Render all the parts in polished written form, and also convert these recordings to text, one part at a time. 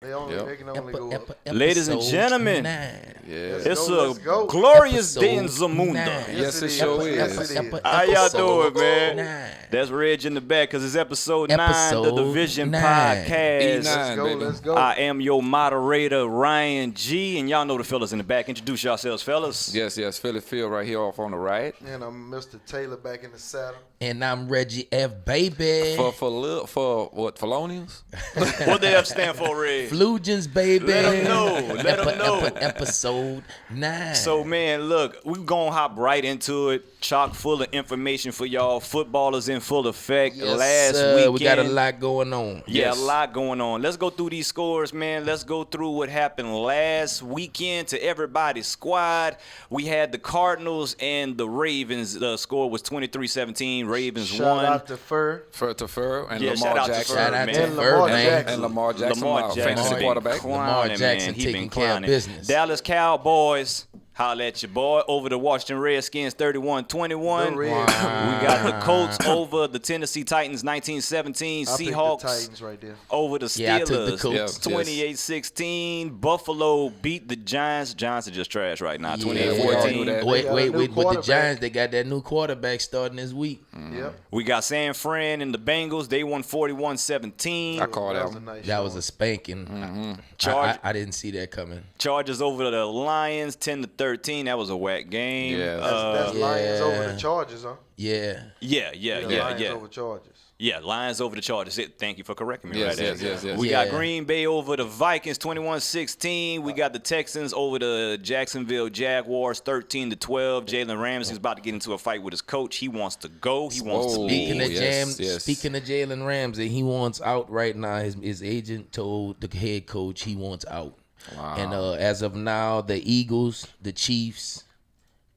They can only go up. Ladies and gentlemen, it's a glorious day in Zamunda. Yes, it sure is. How y'all doing, man? That's Reg in the back because it's episode 9, the Division Podcast. Let's go. I am your moderator, Ryan G, and y'all know the fellas in the back. Introduce yourselves, fellas. Yes, Philly Phil right here off on the right. And I'm Mr. Taylor back in the saddle. And I'm Reggie F. Baby. For what? Felonians? What the F stand for, Reg? Flugens, baby. Let them know. Episode 9. So, man, look, we're going to hop right into it. Chock full of information for y'all. Football is in full effect. Yes, Last weekend. We got a lot going on. Yeah, a lot going on. Let's go through these scores, man. Let's go through what happened last weekend to everybody's squad. We had the Cardinals and the Ravens. The score was 23-17. Ravens won. Shout out to Fur. And Yeah, shout Lamar out to Jackson. Fur, Shout out man. to And Fur, Lamar man. Jackson. And Lamar Jackson, Lamar Jackson fantasy quarterback. Lamar Jackson taking care of business. Dallas Cowboys. Holla at your boy over the Washington Redskins 31-21. We got the Colts over the Tennessee Titans 19-17. Seahawks the Titans right there. over the Yeah, I took the Steelers Colts. 28-16. Buffalo beat the Giants. Giants are just trash right now. Yeah. 28-14. Wait, with the quarterback. Giants, they got that new quarterback starting this week. Yep. We got San Fran and the Bengals. They won 41-17. I call that was a one. nice That was showing. a spanking. I didn't see that coming. Chargers over the Lions 10-13. That was a whack game. Yeah. That's Lions yeah. over the Chargers, huh? Yeah. Lions over Chargers. Yeah, Lions over the Chargers. Thank you for correcting me Yes, right there. yes. We Yeah. got Green Bay over the Vikings 21-16. We got the Texans over the Jacksonville Jaguars 13-12. Jalen Ramsey's about to get into a fight with his coach. He wants to go. He wants to Speaking leave. of Speaking of Jalen Ramsey, he wants out right now. His agent told the head coach he wants out. Wow. And as of now, the Eagles, the Chiefs,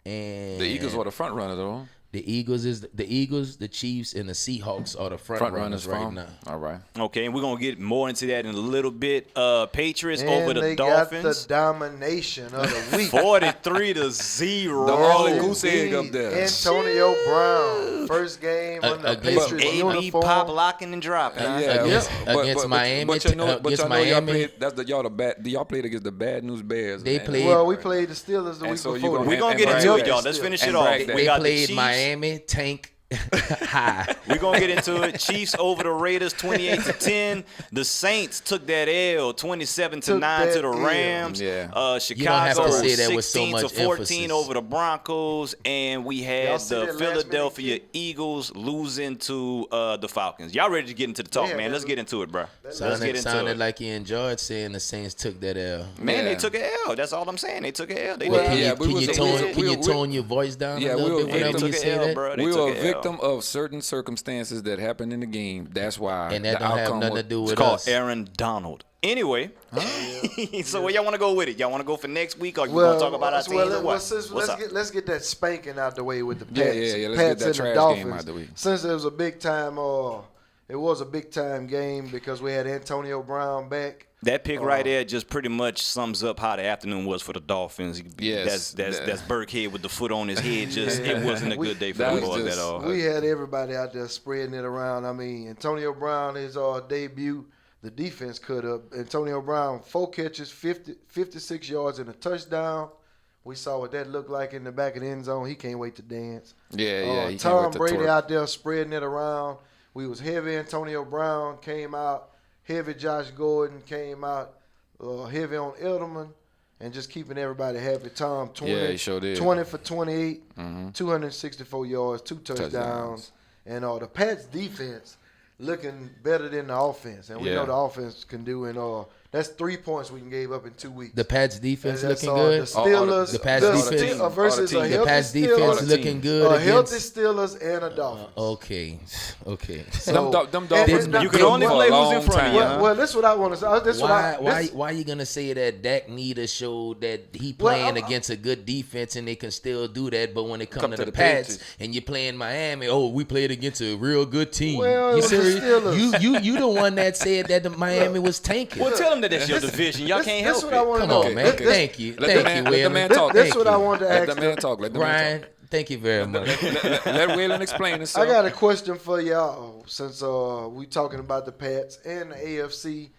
and The Eagles were the front runner, though. the Eagles, the Chiefs, and the Seahawks are the front runners right now. All right. Okay, and we're going to get more into that in a little bit. Patriots And over the they Dolphins. got the domination of the week. 43-0. The only goose egg up Indeed. there. Antonio Brown, first game on the Against Patriots AB uniform. pop locking and dropping. huh? Against Miami, But you know against y'all Miami. played. Y'all played against the Bad News Bears. They man. played. Well, we played the Steelers the And week so you before. gonna We're going to And get into brag it, that. y'all. Let's finish it And off. brag that. We They got the played Chiefs. Miami tank high. We're going to get into it. Chiefs over the Raiders 28-10. The Saints took that L 27-9 to the that L. Rams. Yeah. Chicago have to say that with so much 16-14 emphasis. over the Broncos. And we Y'all had see the that last minute Philadelphia kick? Eagles losing to the Falcons. Y'all ready to get into the talk, Yeah, man? man. Let's get into it, bro. Let's get Sounded, into sounded it. like he enjoyed saying the Saints took that L. Man, they Yeah. took an L. That's all I'm saying. They took an L. They Well, did. Yeah, we was- can you we- tone your voice down Yeah, a we little were- bit they whenever took you an say L, that? bro. They We took were a an L. victim of certain circumstances that happened in the game. That's why. And that the don't have outcome nothing was- to do It's with called us. Aaron Donald. Anyway, so where y'all want to go with it? Y'all want to go for next week, or you Well, want to talk about our team? or what? let's get that spanking out the way with the Pats. Yeah, let's Pats get that and trash the Dolphins. game out the way. Since it was a big time game because we had Antonio Brown back. That pick right there just pretty much sums up how the afternoon was for the Dolphins. Yes. That's Burkhead with the foot on his head. Just it wasn't a good day for that the was boys just- at all. We had everybody out there spreading it around. I mean, Antonio Brown, his debut, the defense cut up. Antonio Brown, 4 catches, 56 yards and a touchdown. We saw what that looked like in the back of the end zone. He can't wait to dance. Yeah. he Tom came with the Brady torque. out there spreading it around. We was heavy. Antonio Brown came out. Heavy Josh Gordon came out. Heavy on Edelman. And just keeping everybody happy. Tom, 20, Yeah, he sure did. 20 for 28, 264 yards, 2 touchdowns. And the Pats defense looking better than the offense. And we Yeah. know the offense can do. And that's 3 points we can gave up in 2 weeks. The Pats defense And that's, looking good. The Steelers, the Pats the defense- Ste- versus a all the The healthy Pats Steelers, defense the looking teams. good a healthy against. Steelers and a Dolphins. Okay. So, Them Dolphins and- been You can good only for a play who's long in front of time. you, Well, well, this is what I want to say. This Why you gonna say that Dak Nita showed that he playing against a good defense and they can still do that, but when it come to the Pats Patriots. and you playing Miami, we played against a real good team. Well, it you was the serious? Steelers. You the one that said that the Miami was tanking. Well, tell them that that's your division. Y'all can't This help what I it. want to Come know. on, man. Okay. Thank you, Let thank the you, man- let the Waylon. man This, talk. this Thank what I you. wanted to Let ask. the man talk. Let the man Brian, thank you very much. talk. Let Waylon explain I himself. got a question for y'all since we talking about the Pats and the AFC.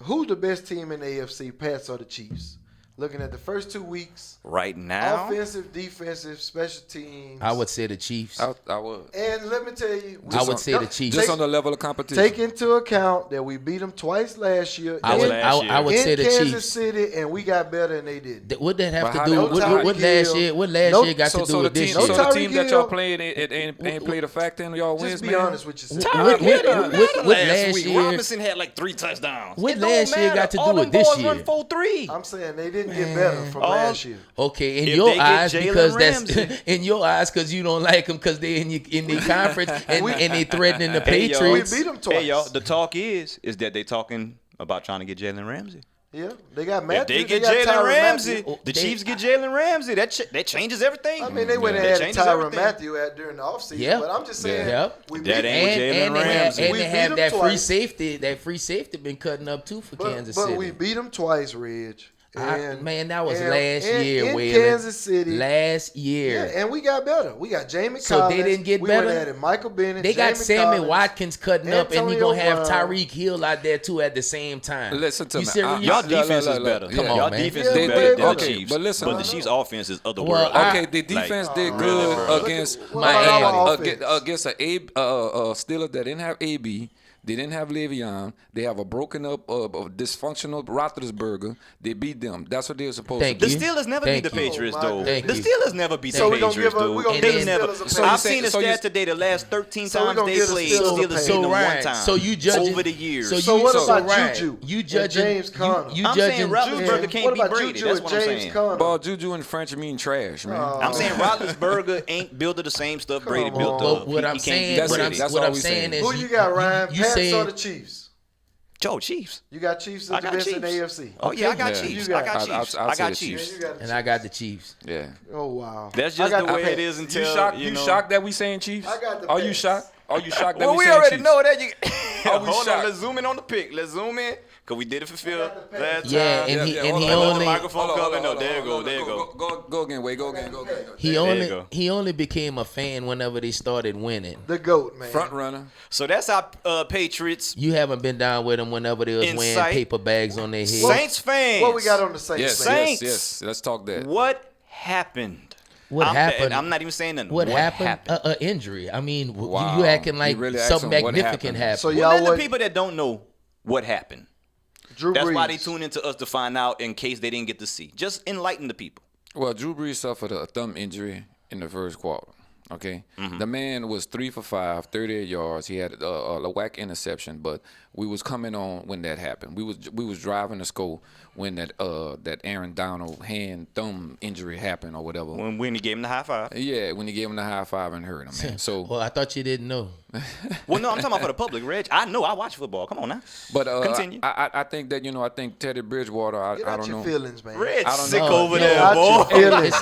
who's the best team in the AFC, Pats or the Chiefs? Looking at the first 2 weeks, Right now, offensive, defensive, special teams. I would say the Chiefs. I would. And let me tell you, I would say the Chiefs. Just on the level of competition. Take into account that we beat them twice last year. I would in say the Kansas Chiefs. City, and we got better than they did. What that have But to how do? they- What last year? What last year got to do with this year? So the Tyreek team that Hill. y'all played it ain't played a factor in y'all wins, Just be man. honest with yourself. Tyreek Hill didn't matter what last last week. year- Robinson had like 3 touchdowns. What It don't last year matter. got to do All with them this boys year? run 4-3. I'm saying they didn't get better from last year. Okay, in If your they get eyes, Jalen because Ramsey. that's in your eyes, because you don't like them, because they in the conference and they threatening the Hey, y'all. Patriots. We beat them twice. Hey, y'all, the talk is that they talking about trying to get Jalen Ramsey. Yeah, they got If Matthew. they get got Jalen Tyrann Ramsey, Matthew. the Chiefs get Jalen Ramsey. That changes everything. I mean, they went and That added changes Tyrann everything. Matthew during the offseason. Yeah. But I'm just saying, Yep. we beat That them. ain't Jalen And they have, Ramsey. and We they beat have them that free twice. safety. That free safety been cutting up too for Kansas But City. we beat them twice, Reg. Man, that was and- last and year. in Waylon. Kansas City. Last year. Yeah, and we got better. We got Jamie So Collins. they didn't get we better? Went added Michael Bennett. They got Jamie Sammy Collins, Watkins cutting up, and he Antonio gonna have Brown. Tyreek Hill out there too at the same time. Listen to You me. serious? Y'all defense is look, better. yeah. Come on, Y'all man. defense Yeah, is way better than better. the Chiefs. But listen, the Chiefs' offense is otherworldly. Well, Okay, the defense did really good bro. against What about our Miami. offense? against a Steelers that didn't have AB. They didn't have Le'Veon. They have a broken up, dysfunctional Roethlisberger. They beat them. That's what they were supposed Thank to The do. you. Steelers never Thank beat the you. Patriots, Oh, my though. Thank The you. Steelers never beat So the we gonna Patriots, give up- dude. we gonna They give the never. Steelers a So pass. I've seen a so you- stat today. The last 13 So we times gonna they give the played, Steelers a Steelers pass. beat them one Ryan, time. so you judging over the years. So what about Ryan, Juju You and judging James Conner? You I'm judging saying Roethlisberger can't What beat about Brady. Juju That's and what I'm James saying. Conner? Ball Juju and French mean trash, man. I'm saying Roethlisberger ain't built to the same stuff Brady Come built on. up. What I'm He can't saying, beat That's what it. I'm, Brady. That's what all I'm we saying saying. is Who you got, Ryan? You Pats or saying the Chiefs? Joe, Chiefs. You got Chiefs I as the got best in the Chiefs. AFC. Oh yeah, I got Yeah. Chiefs. You I got- got Chiefs. I'll I say got the Chiefs. Chiefs. You got the and I got the Chiefs. Yeah. Oh wow. That's I just got the way Pats. it is until You shocked that we saying Chiefs? I got the Are you Pats. shocked? Are you shocked that Well, we we saying already Chiefs? know that. You. Are we Hold on, shocked? let's zoom in on the pick. Let's zoom in because we did it for Phil got the last Pats. Yeah, time. and he hold only on, Hold the microphone Hold on, cover. hold No, on, there you hold go. on, There you go. Go again, Wade. Go again. you go. he only became a fan whenever they started winning. The GOAT, man. Front runner. So that's our Patriots. You haven't been down with them whenever they was wearing Insight. paper bags on their head. Saints fans. What we got on the Saints? Yes, man? Saints. yes. Let's talk that. What happened? What happened? I'm not even saying nothing. What happened? Injury. I mean, Wow. you acting like You really something asking what magnificant happened. happened. So Well, y'all let the what? people that don't know what happened. Drew That's Brees. why they tune into us to find out in case they didn't get to see. Just enlighten the people. Well, Drew Brees suffered a thumb injury in the first quarter. Okay, the man was 3 for 5, 38 yards. He had a whack interception, but we was coming on when that happened. We was driving to school when that Aaron Donald thumb injury happened or whatever. When he gave him the high five. Yeah, when he gave him the high five and hurt him, man. So, Well, I thought you didn't know. Well, no, I'm talking about for the public, Reg. I know. I watch football. Come on now. but Continue. I think that I think Teddy Bridgewater. Get I out don't your know. feelings, man. Reg I don't sick know. over No, there, out your boy. feelings.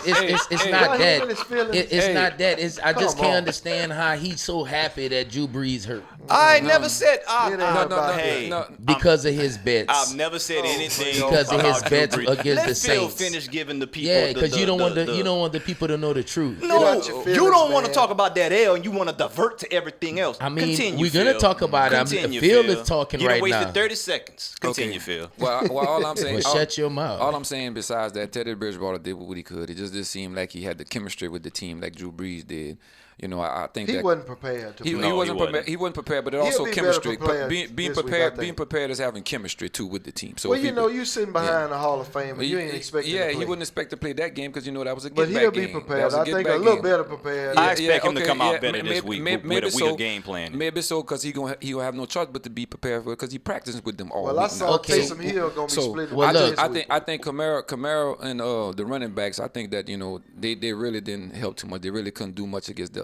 It's hey, not Why he that. in his feelings? It's Hey. not that. I just Come can't on. understand how he's so happy that Drew Brees hurt I never said. It ain't No, about hey, because of his bets. I've never said anything Because of his about bets Drew Brees. against Let the Phil Saints. finish giving the people. Yeah, because you don't want the you don't want the people to know the truth. No, out your you feelings, don't want to man. talk about that L, and you want to divert to everything else. I mean, Continue, we're gonna Phil. talk about it. Continue, Phil is talking you right wasted now. 30 seconds. Continue, Phil. Well, all I'm saying. Well, shut your mouth. All I'm saying, besides that, Teddy Bridgewater did what he could. It just didn't seem like he had the chemistry with the team like Drew Brees did. I think He that wasn't prepared to He, play. he No, wasn't he prepared. wasn't. He wasn't prepared, but it He'll also be better chemistry. prepared Being this week, I prepared, think. being prepared is having chemistry too with the team. So Well, if you know, you sitting behind the Hall of Fame, and you ain't expecting Yeah, to play. he wouldn't expect to play that game because that was a But get-back he'll game. be That prepared. was I a think a get-back little game. better prepared. I expect him to come out better maybe- this week maybe with a so. game plan. Maybe so because he gonna have no choice but to be prepared for it because he practiced with them all Well, I week saw now. Okay. Taysom Hill gonna be So split. Well, look, I think Kamara and the running backs. I think that they really didn't help too much. They really couldn't do much against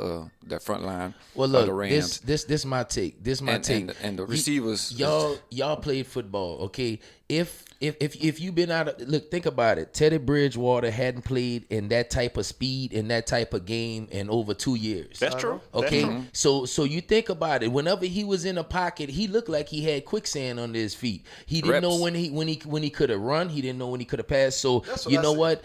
that front line. Well, of look, the Rams. this my take. This my take. And the receivers. Y'all played football, okay? If you've been out of look, think about it. Teddy Bridgewater hadn't played in that type of speed in that type of game in over 2 years. That's true. That's Okay, true. so you think about it. Whenever he was in a pocket, he looked like he had quicksand under his feet. He didn't know Reps. when he could have run. He didn't know when he could have passed. So That's what you I know said. what?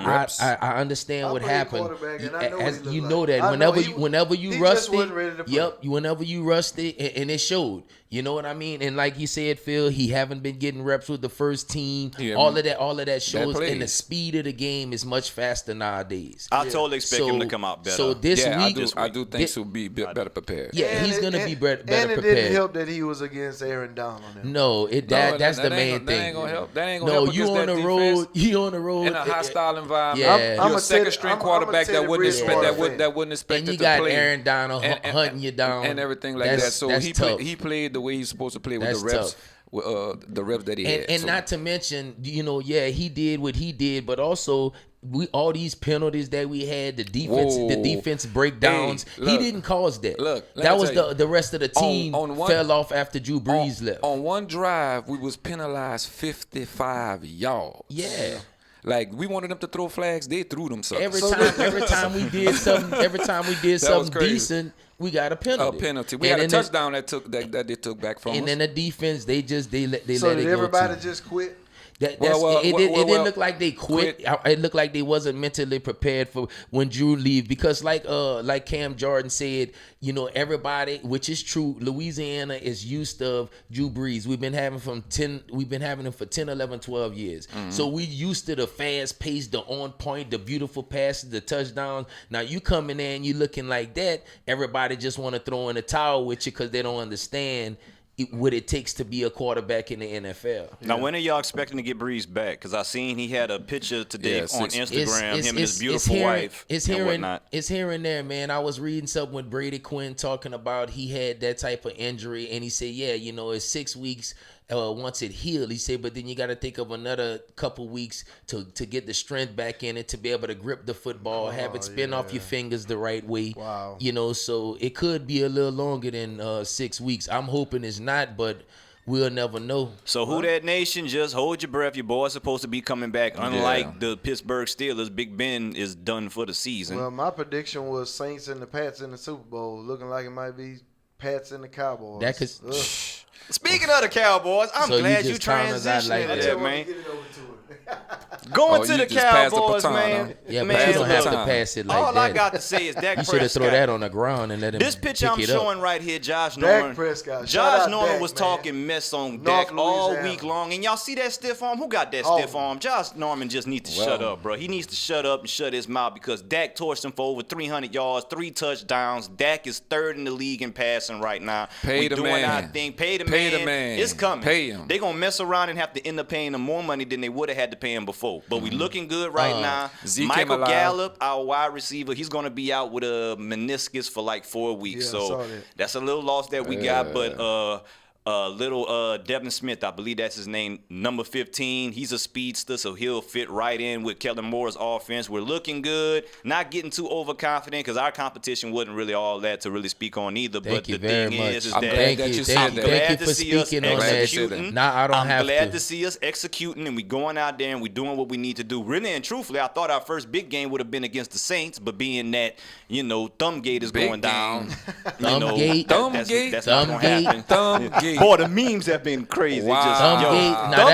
Reps. I understand I what played happened. quarterback, and I know what As he looked you like. know that I know whenever he you just rusty, wasn't ready to play. whenever you rusty, and it showed. You know what I mean? And like you said, Phil, he haven't been getting reps with the first team. Yeah, all of that shows. plays. And the speed of the game is much faster nowadays. I totally expect him to come out better. So this week, I do think he'll be better prepared. Yeah, And he's gonna be better And it prepared. didn't help that he was against Aaron Donald. No, that's the main thing. That ain't gonna help. That ain't gonna No, help you against on that the road. defense You on the road in a hostile environment. Yeah. You're a second string quarterback that wouldn't expect And you to got play. Aaron Donald hunting you down and everything like that. So he played the way he's supposed to play with That's the reps. tough. The reps that he had. And So- not to mention, he did what he did, but also all these penalties that we had, the defense breakdowns, Hey, look, he didn't cause that. Look, that was tell you, the rest of the team fell off after Drew on, Brees left. on one drive, we was penalized 55 yards. Yeah. Like we wanted them to throw flags, they threw them suckers. Every time we did something crazy. decent, we got a penalty. A penalty. We had a touchdown that they took back from us. And then the defense, they So let it did go. everybody too. just quit? It didn't look like they quit. quit. It looked like they wasn't mentally prepared for when Drew leave, because like Cam Jordan said, everybody, which is true, Louisiana is used to Drew Brees. We've been having him for 10, 11, 12 years. Mm-hmm. So we used to the fast pace, the on point, the beautiful passes, the touchdowns. Now you come in there and you looking like that, everybody just want to throw in a towel with you because they don't understand what it takes to be a quarterback in the NFL. Now, when are y'all expecting to get Breeze back? Because I seen he had a picture today on Instagram, him and his beautiful wife and whatnot. It's here and there, man. I was reading something with Brady Quinn talking about he had that type of injury, and he said, it's 6 weeks. Once it healed, he said, but then you got to think of another couple weeks to get the strength back in it, to be able to grip the football, have it spin off your fingers the right way. Wow. So it could be a little longer than 6 weeks. I'm hoping it's not, but we'll never know. So who that nation, just hold your breath. Your boy's supposed to be coming back. Unlike the Pittsburgh Steelers, Big Ben is done for the season. Well, my prediction was Saints and the Pats in the Super Bowl, looking like it might be Pats and the Cowboys. That could. Speaking of the Cowboys, I'm glad you transitioned like that, that. man. Going to the Cowboys, man. Yeah, but man, you don't have to look, pass it like all that. I got to say is Dak You should have Prescott. thrown that on the ground and let him This picture pick I'm it showing up. right here, Josh Dak Norman. Prescott. Shout Josh out Norman Dak, was man. talking mess on North Dak all Louisiana. week long. And y'all see that stiff arm? Who got that Oh. stiff arm? Josh Norman just needs to shut up, bro. He needs to shut up and shut his mouth, because Dak torched him for over 300 yards, 3 touchdowns. Dak is third in the league in passing right now. Pay the doing man. our thing. Pay the Pay man. the man. It's coming. Pay him. They're going to mess around and have to end up paying him more money than they would have had to pay him before. But we looking good right now. Zeke Michael came alive. Gallup, our wide receiver, he's going to be out with a meniscus for like 4 weeks. Yeah, I saw so that. that's a little loss that we got. But little Devin Smith, I believe that's his name, number 15. He's a speedster, so he'll fit right in with Kellen Moore's offense. We're looking good. Not getting too overconfident, because our competition wasn't really all that to really speak on either. Thank but you the very thing much. is I'm that glad that you said that. Thank you to for see us speaking on executing. that. Now I don't I'm have glad to. to see us executing, and we going out there and we doing what we need to do. Really and truthfully, I thought our first big game would have been against the Saints, but being that, Thumbgate is Big going down. Thumbgate. That's not going to happen. Thumbgate. Boy, the memes have been crazy. Wow. Thumbgate. Now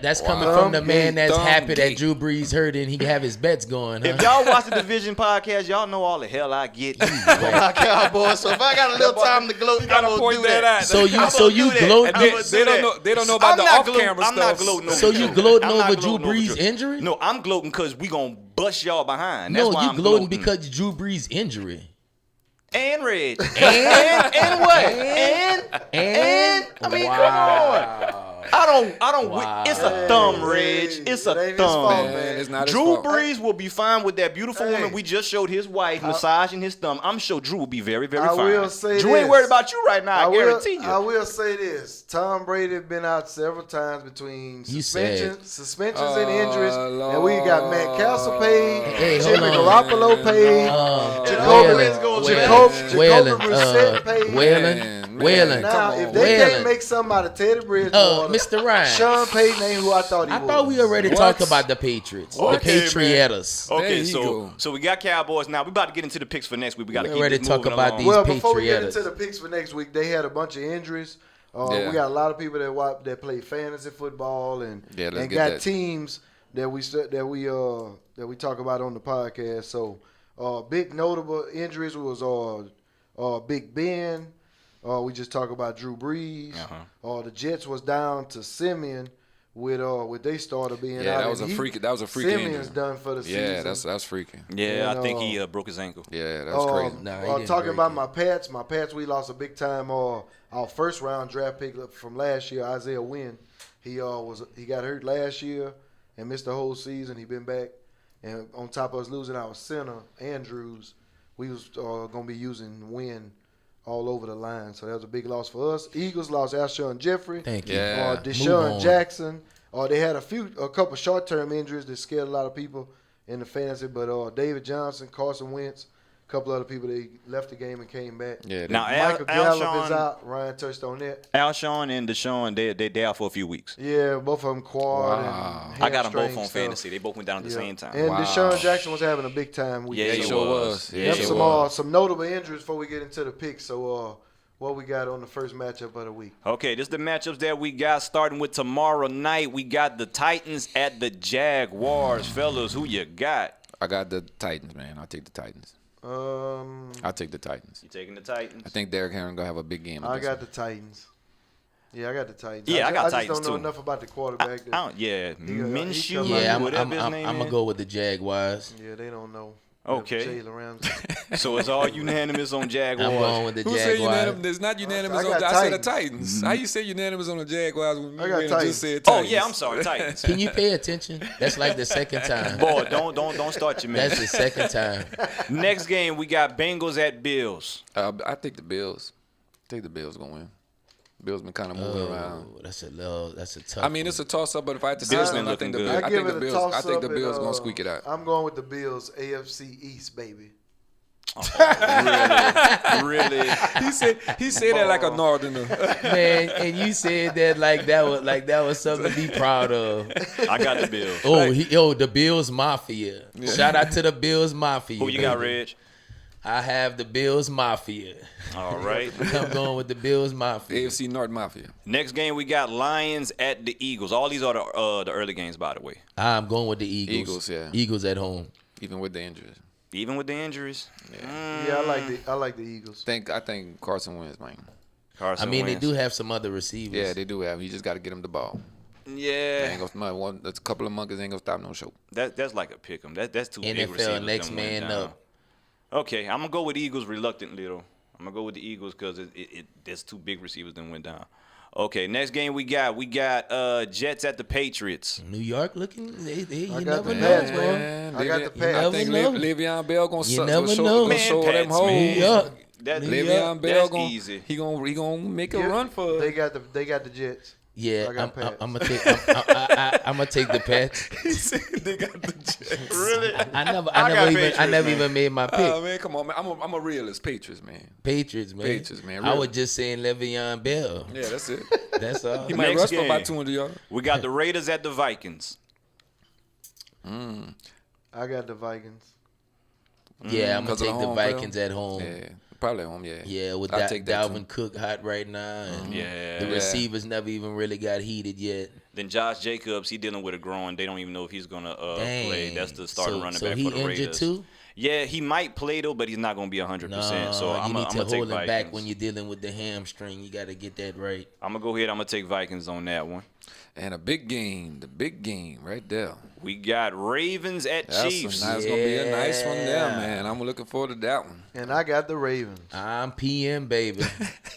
that's coming from the man that's happy that Thumbgate. Drew Brees hurt and he can have his bets going. Huh? If y'all watch the Division podcast, y'all know all the hell I get on my Cowboys. So if I got a little time to gloat, I'm gonna point do that that. out. So you I'm so gonna you do that. gloat. I'm gonna do that. They don't know about I'm the not gloating- off-camera I'm stuff. not gloating over So you Drew. gloating I'm not over Drew gloating over Brees' Drew. injury? No, I'm gloating because we gonna bust y'all behind. That's No, why you I'm gloating because Drew Brees' injury. And Reg. And what? And I mean, come on. I don't. Wow. It's a thumb, Reg. It's it a ain't his thumb. fault, Man, it's not his Drew fault. Brees will be fine with that beautiful Hey. woman we just showed his wife massaging his thumb. I'm sure Drew will be very, very I fine. will say Drew ain't this. worried about you right now. I guarantee you. I will say this: Tom Brady been out several times between You suspensions and injuries, Lord. and we got Matt Castle paid, Hey, hold Jimmy on. Garoppolo paid, Jacoby Brissett paid. Whalen. Now, Come if on. they Whalen. can't make something out of Teddy Bridgewater, Mr. Ryan. Sean Payton ain't who I thought he I was. thought we already What? talked about the Patriots. Okay, the Patriots. There Okay, you so go. so we got Cowboys now. We about to get into the picks for next week. We got to We keep already this talk moving about along. these Well, before we get Patriots. into the picks for next week, they had a bunch of injuries. Yeah. We got a lot of people that play fantasy football and Yeah, let's and get got that. teams that we talk about on the podcast. So big notable injuries was Big Ben, We just talk about Drew Brees. The Jets was down to Simeon with their starter being out. That was a freaky Simeon's injury. done for the season. Yeah, that's freaky. Yeah, And, I think he broke his ankle. Yeah, that's crazy. Nah, he didn't talking break about it. my Pats, we lost a big time. Our first round draft pick from last year, Isaiah Wynn. He got hurt last year and missed the whole season. He been back, and on top of us losing our center Andrews, we was gonna be using Wynn all over the line. So that was a big loss for us. Eagles lost Alshon Jeffrey. Thank you. Yeah. Deshaun Jackson. They had a couple short-term injuries that scared a lot of people in the fantasy. But David Johnson, Carson Wentz, a couple other people, they left the game and came back. Yeah. Now, Michael Gallup Alshon, is out. Ryan touched on that. Alshon and Deshaun, they out for a few weeks. Yeah, both of them quad. Wow. And I got them both hamstring on stuff. fantasy. They both went down at the same time. And Wow. Deshaun Jackson was having a big time week. Yeah, He he sure was. was. Yeah, Yeah, he sure was. Some notable injuries before we get into the picks. So what we got on the first matchup of the week? Okay, this is the matchups that we got starting with tomorrow night. We got the Titans at the Jaguars. Fellas, who you got? I got the Titans, man. I'll take the Titans. I'll take the Titans. You taking the Titans? I think Derrick Henry gonna have a big game. I against got them. the Titans. Yeah, I got the Titans. Yeah, I got I Titans, just don't know too. enough about the quarterback. Yeah, he Minshew, come Yeah, whatever his name I'm gonna is. go with the Jaguars. Yeah, they don't know. Okay. Jalen Ramsey. So it's all unanimous on I'm Jaguars. going with the Who said Jaguars. unanimous? It's not unanimous. I got I said the Titans. Titans. How you say unanimous on the Jaguars when I you got really Titans. just said Oh Titans? yeah, I'm sorry, Titans. Can you pay attention? That's like the second time. Boy, don't start your man. That's the second time. Next game we got Bengals at Bills. I think the Bills. I think the Bills gonna win. Bills been kind of moving around. Oh, that's a tough. I mean, it's a toss-up, but if I had to say Bills one, been I think the looking Bills. good. I give think it the a Bills. I toss think the up, Bills and, gonna squeak it out. I'm going with the Bills, AFC East, baby. Really? He said that like a northerner. man, and you said that like that was something to be proud of. I got the Bills. Oh, the Bills Mafia. Shout out to the Bills Mafia. Who you got, baby. Reg? I have the Bills Mafia. All right. I'm going with the Bills Mafia. AFC North Mafia. Next game we got Lions at the Eagles. All these are the early games, by the way. I'm going with the Eagles. Eagles, yeah. Eagles at home. Even with the injuries. Even with the injuries. Yeah, I like the Eagles. I think Carson wins, man. Carson I mean, wins. they do have some other receivers. Yeah, they do have. You just got to get him the ball. Yeah. Ain't gonna, that's a couple of monkeys ain't gonna stop no show. That's like a pick 'em. That's too big NFL receivers. next them went man down. up. Okay, I'm gonna go with the Eagles reluctantly though. I'm gonna go with the Eagles because there's two big receivers that went down. Okay, next game we got Jets at the Patriots. New York looking, you got never the know, Pats, bro. man. I got the Pats. I think never know. Le'Veon Bell gonna You suck. never Gonna know. show Man, show them Pats, hoes. man. New York. That, Le'Veon Bell that's gonna easy. he gonna make a run for. They got the Jets. Yeah, I got Pats. I'm gonna take. I'm gonna take the Pats. He said they got the Jets. Really? I got never Patriots, even made my pick. Oh man, come on, man. I'm a realist. Patriots, man. Patriots, man. Patriots, man. I Really. was just saying Le'Veon Bell. Yeah, that's it. That's all. He might Next rush for about game. 200 yards. We got the Raiders at the Vikings. I got the Vikings. Yeah, I'm gonna 'Cause of take the the home Vikings field? at home. Yeah, probably at home. Yeah. Yeah, with I'll take that Dalvin too. Cook hot right now, and Yeah. the receivers never even really got heated yet. Then Josh Jacobs, he dealing with a groin. They don't even know if he's gonna play. Dang. That's the starting running back he for the injured Raiders. too? Yeah, he might play though, but he's not gonna be 100%. So I'm you need gonna to take hold him Vikings. back when you're dealing with the hamstring. You got to get that right. I'm gonna go ahead. I'm gonna take Vikings on that one. And a big game, the big game right there. We got Ravens at That's Chiefs. gonna be a nice one there, Yeah. man. I'm looking forward to that one. And I got the Ravens. I'm PM baby.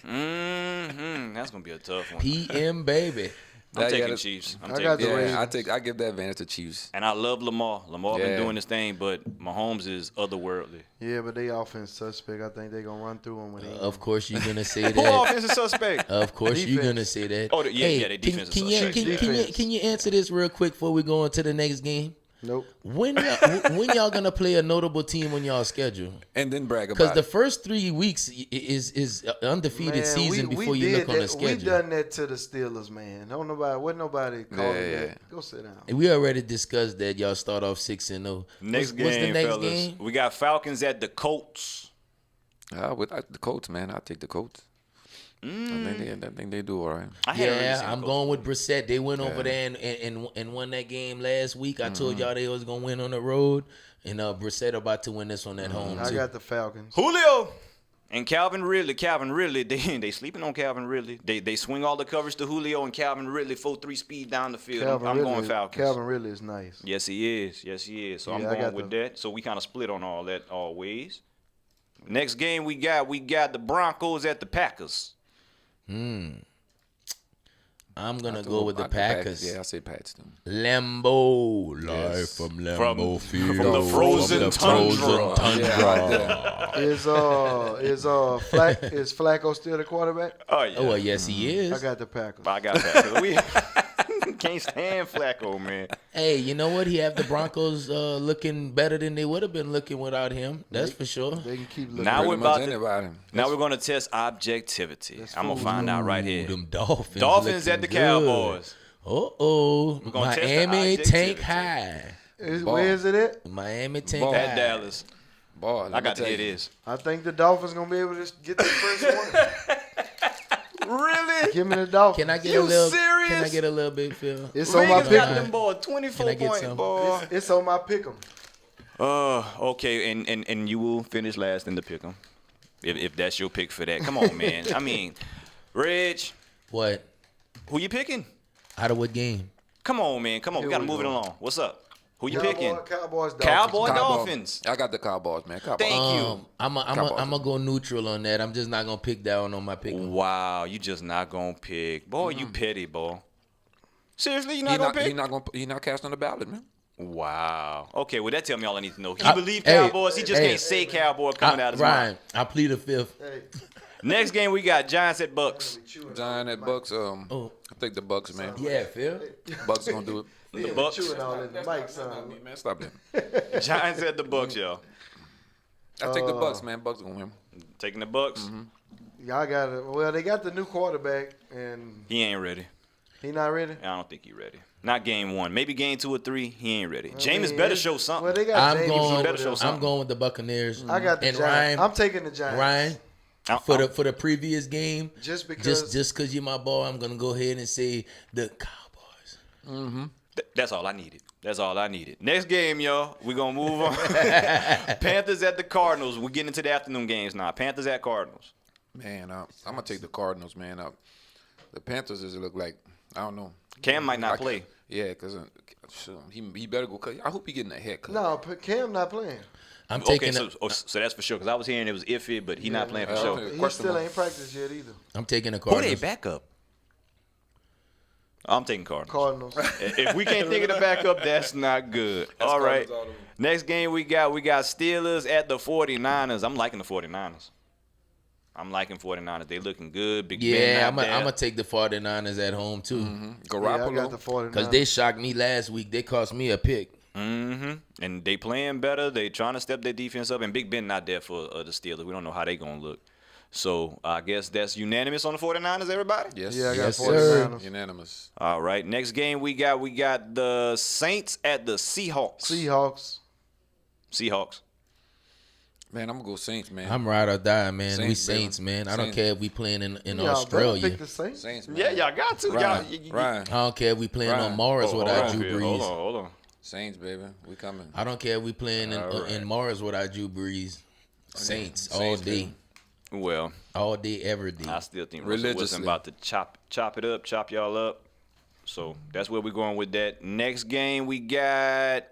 That's gonna be a tough one. PM baby. I'm Yeah, taking that's- Chiefs. I'm I taking got the Chiefs. Ravens. I give that advantage to Chiefs. And I love Lamar. Lamar been Yeah. doing his thing, but Mahomes is otherworldly. Yeah, but they offense suspect. I think they're gonna run through them when they. Of course you're gonna say Who that. offensive suspect? Of course you're Defense. gonna say that. Oh, yeah, Hey, yeah, they defense is can suspect. Defense. you answer this real quick before we go on to the next game? Nope. When y'all gonna play a notable team on y'all schedule? And then brag Because about the it. first 3 weeks is undefeated Man, season we before you did look on the that. schedule. We done that to the Steelers, man. Wasn't nobody calling Yeah. that. Go sit down. And we already discussed that y'all start off 6-0. Next game, what's the next fellas. game? We got Falcons at the Colts. The Colts, man. I'll take the Colts. I think they do all right. I haven't really Yeah, seen I'm the going Colts. with Brissett. They went over there and won that game last week. I told y'all they was gonna win on the road, and Brissett about to win this one at home I too. got the Falcons. Julio. And Calvin Ridley, they sleeping on Calvin Ridley. They swing all the coverage to Julio and Calvin Ridley 4-3 speed down the field. I'm going Falcons. Calvin Ridley is nice. Yes, he is. So I'm going with that. So we kind of split on all that always. Next game we got the Broncos at the Packers. I'm gonna go with the Packers. Yeah, I say Pats too. Lambeau, live from Lambeau Field, from the frozen tundra. Is Flacco still the quarterback? Oh yeah. Oh well, yes he is. I got the Packers. I got Packers. We can't stand Flacco, man. Hey, you know what? He have the Broncos looking better than they would have been looking without him. That's for sure. They can keep looking. Now we're Now going to test objectivity. I'm gonna find out right here. Them Dolphins. Dolphins at the good. Cowboys. Miami objectivity. tank high. Where is it at? Miami tank Ball. high. At Dallas. Boy, I got to hear this. I think the Dolphins gonna be able to get the first one. Really? Give me the Dolphins. Can I get You a little? serious? Can I get a little bit, Phil? It's on my Reagan's got pick 'em. them boy 24 Can I get point some? boy. It's on my pick 'em. Okay, and you will finish last in the pick 'em. If that's your pick for that. Come on, man. I mean, Reg, What? who you picking? Out of what game? Come on, man. Come on. We Here got to we move it go. along. What's up? Who you picking? Cowboys. Dolphins. Cowboy Dolphins. I got the Cowboys, man. Cowboys. Thank you. I'm gonna go neutral on that. I'm just not gonna pick that one on my pick. Wow, you just not gonna pick. Boy, you petty, boy. Seriously, you not gonna pick? He not cast on the ballot, man. Wow. Okay, well, that tell me all I need to know. He I- believe hey, Cowboys. He just hey. can't say Cowboy coming out his Ryan, mouth. I plead the fifth. Hey, Next game, we got Giants at Bucks. Giant at Bucks. I think the Bucks, man. Yeah, Phil. Bucks gonna do it. The Bucks. chewing all in the mic, son. Man, stop that. Giants at the Bucks, y'all. I take the Bucks, man. Bucks gonna win. Taking the Bucks. Y'all got it. Well, they got the new quarterback, and He ain't ready. he not ready. I don't think he ready. Not game 1. Maybe game 2 or 3. He ain't ready. Jameis better show something. Well, they got I'm Jameis going. better show something. I'm going with the Buccaneers. I got the and Giants. Ryan. I'm taking the Giants. Ryan. For the previous game, Just because. just because you're my boy, I'm gonna go ahead and say the Cowboys. That's all I needed. That's all I needed. Next game, y'all. We're going to move on. Panthers at the Cardinals. We're getting into the afternoon games now. Panthers at Cardinals. Man, I'm gonna take the Cardinals, man. The Panthers does look like I don't know. Cam might not play. Yeah, because he better go cut. I hope he getting a haircut. No, Cam not playing. I'm Okay, taking. so that's for sure. Because I was hearing it was iffy, but he not playing for sure. okay. He Question still mark. ain't practiced yet either. I'm taking the Who Cardinals. they backup? I'm taking Cardinals. Cardinals. If we can't think of the backup, that's not good. All right. Cardinals all the way. Next game we got Steelers at the 49ers. I'm liking the 49ers. I'm liking 49ers. They looking good. Big Ben Yeah, out there. I'm gonna take the 49ers at home too, Yeah, I Garoppolo. got the 49ers. because they shocked me last week. They cost me a pick. And they playing better. They trying to step their defense up. And Big Ben not there for the Steelers. We don't know how they going to look. So I guess that's unanimous on the 49ers, everybody? Yes. Yeah, I got Yes, sir. 49ers. Unanimous. All right. Next game we got the Saints at the Seahawks. Seahawks. Man, I'm gonna go Saints, man. I'm ride or die, man. We Saints, baby. Saints, man. I don't Saints. care if we playing in Y'all better Australia. pick the Saints. Saints, man. Yeah, y'all got to. Ryan, Y'all, Ryan. I don't care if we playing Ryan. on Mars Hold without on, Drew Phil. Brees. Hold on. Saints, baby. We coming. I don't care if we playing All in Mars without Drew Brees. Saints all Saints, day, baby. Well, all day, every day. I still think Russell Wilson Religiously. about to chop it up, chop y'all up. So that's where we're going with that. Next game we got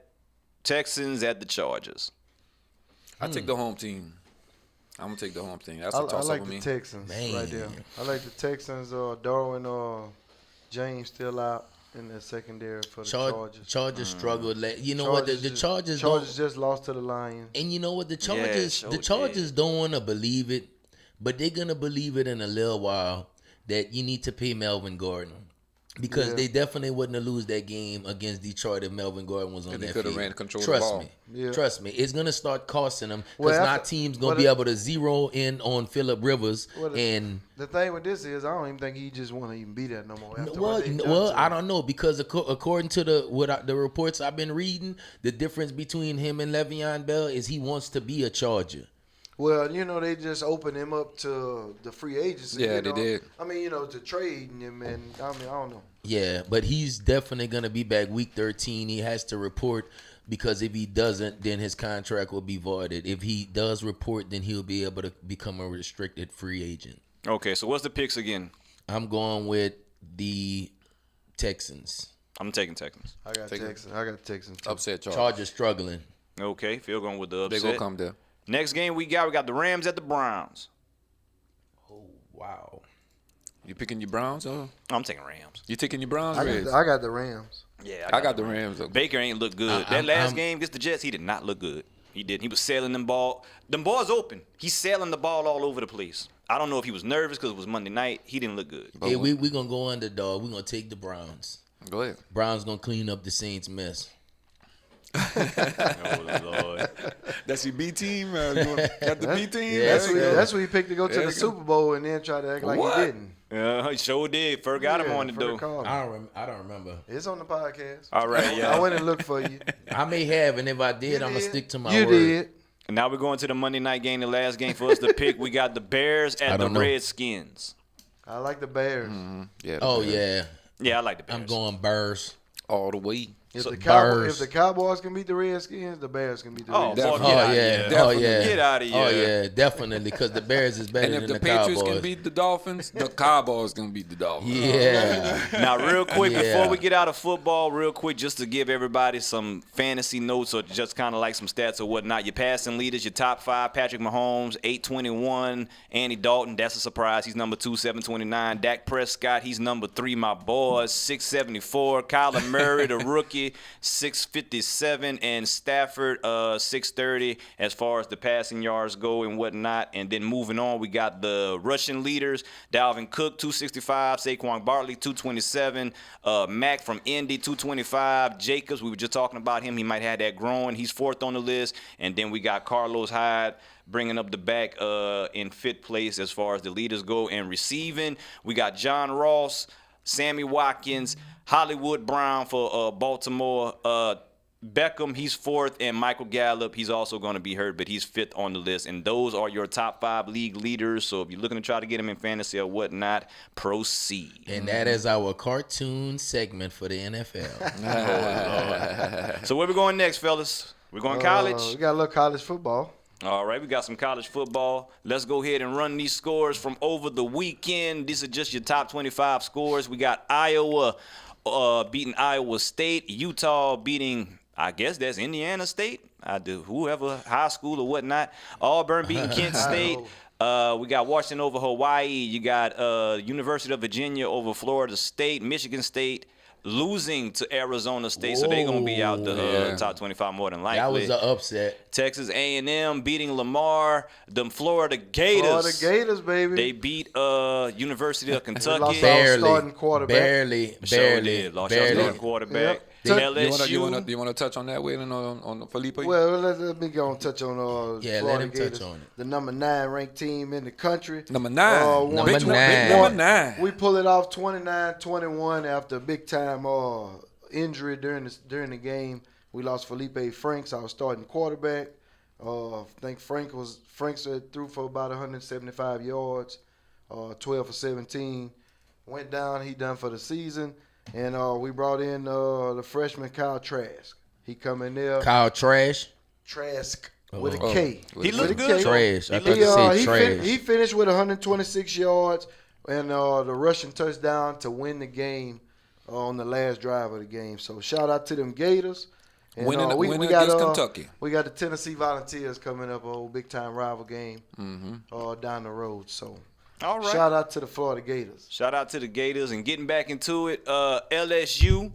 Texans at the Chargers. I take the home team. I'm gonna take the home team. That's I a toss like up with the me. Texans Man. right there. I like the Texans. Darwin James still out in the secondary for the Chargers. Chargers struggled. You know what? The Chargers Chargers don't. just lost to the Lions. And you know what? The Yeah, Chargers, sure the Chargers don't want to believe it, but they're gonna believe it in a little while that you need to pay Melvin Gordon. Because Yeah. they definitely wouldn't have lose that game against Detroit if Melvin Gordon was on And they that coulda field. ran control of the Trust ball. me. Yeah. Trust me. It's gonna start costing them because Well, now after- teams gonna well, be able to zero in on Phillip Rivers Well, and. The thing with this is, I don't even think he just want to even be that no more. After Well, what they've done well, to I him. don't know because according to the reports I've been reading, the difference between him and Le'Veon Bell is he wants to be a Charger. Well, they just opened him up to the free agency. Yeah, they did. I mean, to trading him, and I don't know. Yeah, but he's definitely going to be back week 13. He has to report because if he doesn't, then his contract will be voided. If he does report, then he'll be able to become a restricted free agent. Okay, so what's the picks again? I'm going with the Texans. I'm taking Texans. I got Texans. Too. Upset Chargers struggling. Okay, Phil going with the They upset. gonna come there. Next game we got the Rams at the Browns. Oh, wow. You picking your Browns or I'm taking Rams. you taking your Browns? I Reds? got the Rams. Yeah, I got the Rams. Baker ain't look good. That last game against the Jets, he did not look good. He did. He was sailing them ball. Them balls open. He's sailing the ball all over the place. I don't know if he was nervous because it was Monday night. He didn't look good. Hey, we going to go underdog. We're going to take the Browns. Go ahead. Browns going to clean up the Saints' mess. Oh, Lord. That's your B team. Got the B team. Yeah, That's what he picked to go to the Super Bowl and then try to act like What? he didn't. He sure did. Forgot him on the for door. call. I don't remember. It's on the podcast. All right, yeah. I went and looked for you. I may have, and if I did, I'm going to did. stick to my You word. did. And now we're going to the Monday night game, the last game for us to pick. We got the Bears I at the don't know. Redskins. I like the Bears. Yeah. Oh, yeah. Yeah, I like the Bears. I'm going Bears. All the way. If So- if the Cowboys can beat the Redskins, the Bears can beat the Oh, Redskins. boy, Oh, get out of yeah. here. Oh, yeah. Get out of here. Oh, yeah. Definitely, because the Bears is better And if than the the Patriots Cowboys. can beat the Dolphins, the Cowboys can beat the Dolphins. Yeah. Now, real quick, Yeah. before we get out of football, real quick, just to give everybody some fantasy notes or just kind of like some stats or whatnot. Your passing leaders, your top 5, Patrick Mahomes, 821. Andy Dalton, that's a surprise. He's number 2, 729. Dak Prescott, he's number 3, my boys, 674. Kyler Murray, the rookie, 657. And Stafford, 630 as far as the passing yards go and whatnot. And then moving on, we got the rushing leaders. Dalvin Cook, 265. Saquon Barkley, 227. Mack from Indy, 225. Jacobs, we were just talking about him. He might have that growing. He's 4th on the list. And then we got Carlos Hyde bringing up the back in 5th place as far as the leaders go. And receiving, we got John Ross, Sammy Watkins, Hollywood Brown for Baltimore, Beckham, he's 4th, and Michael Gallup, he's also going to be hurt, but he's 5th on the list. And those are your top 5 league leaders. So if you're looking to try to get him in fantasy or whatnot, proceed. And that is our cartoon segment for the NFL. So where we going next, fellas? We're going college? We got a little college football. All right, we got some college football. Let's go ahead and run these scores from over the weekend. These are just your top 25 scores. We got Iowa beating Iowa State, Utah beating, I guess that's Indiana State. Whoever, high school or whatnot. Auburn beating Kent State. We got Washington over Hawaii. You got University of Virginia over Florida State. Michigan State losing to Arizona State, so they're going to be out the top 25 more than likely. That was an upset. Texas A&M beating Lamar. Them Florida Gators. Florida Gators, baby. They beat University of Kentucky. lost Barely. starting quarterback. Barely. Sure did. Lost your Barely. starting quarterback. Yep. LSU. You want to touch on that, Waylon, on Felipe? Well, let me go and touch on Yeah, Florida let him Gators, touch on it. the number 9 ranked team in the country. Number 9. Won- Number Big 9. number 9. We pull it off 29-21 after a big time injury during the game. We lost Felipe Franks, our starting quarterback. I think Franks threw for about 175 yards, 12 for 17. Went down. He done for the season. And we brought in the freshman Kyle Trask. He come in there. Kyle Trask. Trask with a K. He With looked a good. K. Trash. I He thought you said he, trash. he finished with 126 yards and the rushing touchdown to win the game on the last drive of the game. So shout out to them Gators. And, Winning we against got, Kentucky. We got the Tennessee Volunteers coming up, a big time rival game down the road. So All right. shout out to the Florida Gators. Shout out to the Gators. And getting back into it, LSU,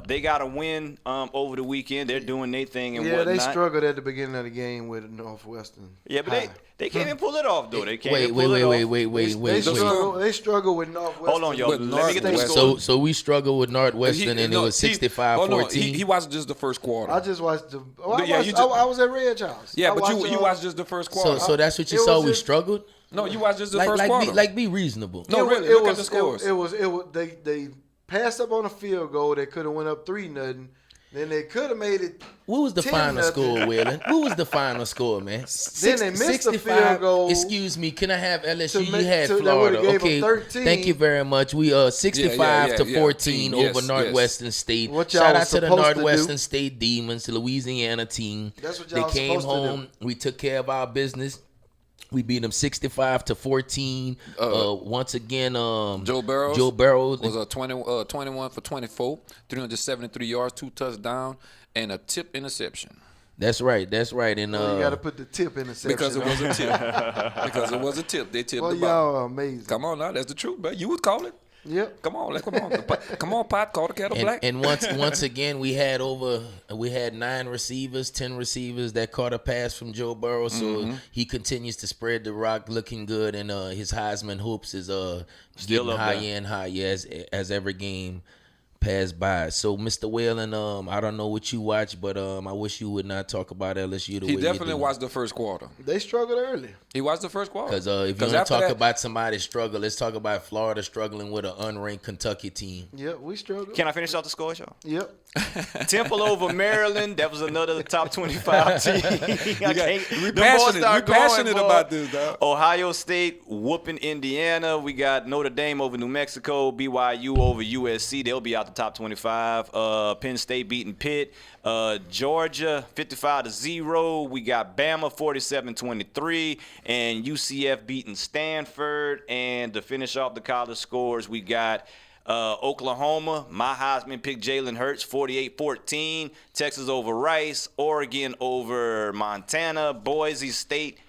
they got a win over the weekend. They're doing their thing and Yeah, whatnot. they struggled at the beginning of the game with Northwestern. Yeah, but they can't even pull it off, though. They can't Wait, even pull it off. They struggle with Northwestern. Hold on, y'all. With Let me get the Northwestern. score. So we struggled with Northwestern, and it was 65-14. He watched just the first quarter. I just watched the. Yeah, I was at Red's house. yeah, I but you watched, watched just the first quarter. So that's what you It saw. was We just- struggled. no, you watched just the first quarter. Be reasonable. No, really, look at the scores. It was. They passed up on a field goal. They could have went up 3-0, Then they could have made it. What was the 10 final nothing. score, Waylon? What was the final score, man? Then they missed the field goal. Excuse me, can I have LSU? To You had that Florida. would've gave Okay, them 13. thank you very much. We 65 to 14 Yes, over Northwestern State. What y'all Shout out was to the supposed to Northwestern do. State Demons, the Louisiana team. That's what They y'all came supposed to do. home. We took care of our business. We beat them 65 to 14. Once again, Joe Burrow was was 21 for 24, 373 yards, 2 touchdowns, and a tip interception. That's right. And You got to put the tip in the section. Because it was a tip. Because it was a tip. They tipped Well, the ball. y'all are amazing. Come on now, that's the truth, man. You would call it. Yep. Come on, come on, Pot. Call the kettle black. And once again, we had 9 receivers, 10 receivers that caught a pass from Joe Burrow. So he continues to spread the rock, looking good, and his Heisman hopes is Still getting up higher there. and higher as every game passed by. So Mr. Whalen, I don't know what you watch, but I wish you would not talk about LSU the way He you definitely do. watched the first quarter. They struggled early. He watched the first quarter. Because if you want after to talk that- about somebody's struggle, let's talk about Florida struggling with an unranked Kentucky team. Yep, we struggled. Can I finish off the scores, y'all? Yep. Temple over Maryland. That was another top 25 team. We passionate about this, dog. Ohio State whooping Indiana. We got Notre Dame over New Mexico. BYU over USC. They'll be out the top 25. Penn State beating Pitt. Georgia 55-0. We got Bama 47-23, and UCF beating Stanford. And to finish off the college scores, we got Oklahoma, my Heisman pick Jalen Hurts, 48-14. Texas over Rice. Oregon over Montana. Boise State,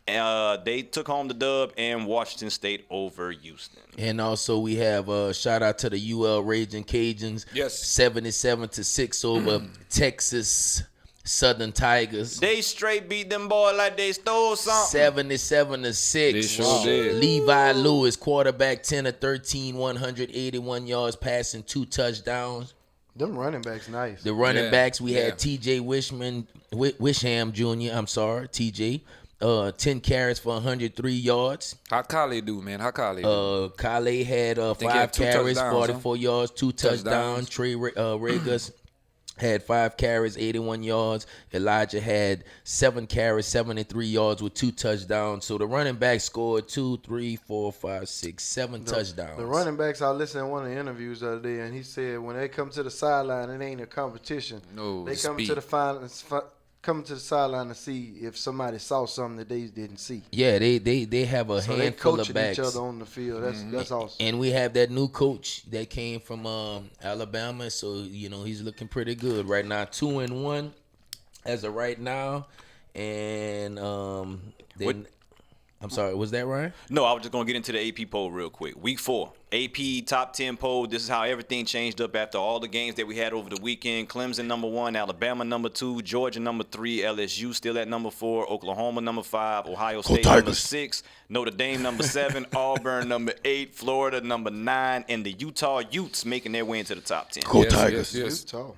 they took home the dub, and Washington State over Houston. And also we have shout out to the UL Raging Cajuns. Yes. 77-6 over Texas Southern Tigers. They straight beat them boys like they stole something. 77-6. They sure did. Levi Lewis, quarterback, 10 of 13, 181 yards, passing 2 touchdowns. Them running backs nice. The running Yeah, backs, we yeah. had T.J. Wisham Jr., I'm sorry, T.J., 10 carries for 103 yards. How Kale do, man? How Kale do? Kale had think he 5 had 2 carries, touchdowns, 44 yards, 2 touchdowns. Trey Regas had 5 carries, 81 yards. Elijah had 7 carries, 73 yards with 2 touchdowns. So the running back scored 2, 3, 4, 5, 6, 7 touchdowns. The running backs, I listened to one of the interviews the other day, and he said when they come to the sideline, it ain't a competition. No, they it's come speed. to the coming to the sideline to see if somebody saw something that they didn't see. Yeah, they have a So they handful of coaching backs. each other on the field. That's awesome. And we have that new coach that came from Alabama, so he's looking pretty good right now. 2-1 as of right now, and then I'm sorry, was that right? No, I was just going to get into the AP poll real quick. Week 4, AP top 10 poll. This is how everything changed up after all the games that we had over the weekend. Clemson number 1, Alabama number 2, Georgia number 3, LSU still at number 4, Oklahoma number 5, Ohio State number 6, Notre Dame number 7, Auburn number 8, Florida number 9, and the Utah Utes making their way into the top 10. Yes. Utah.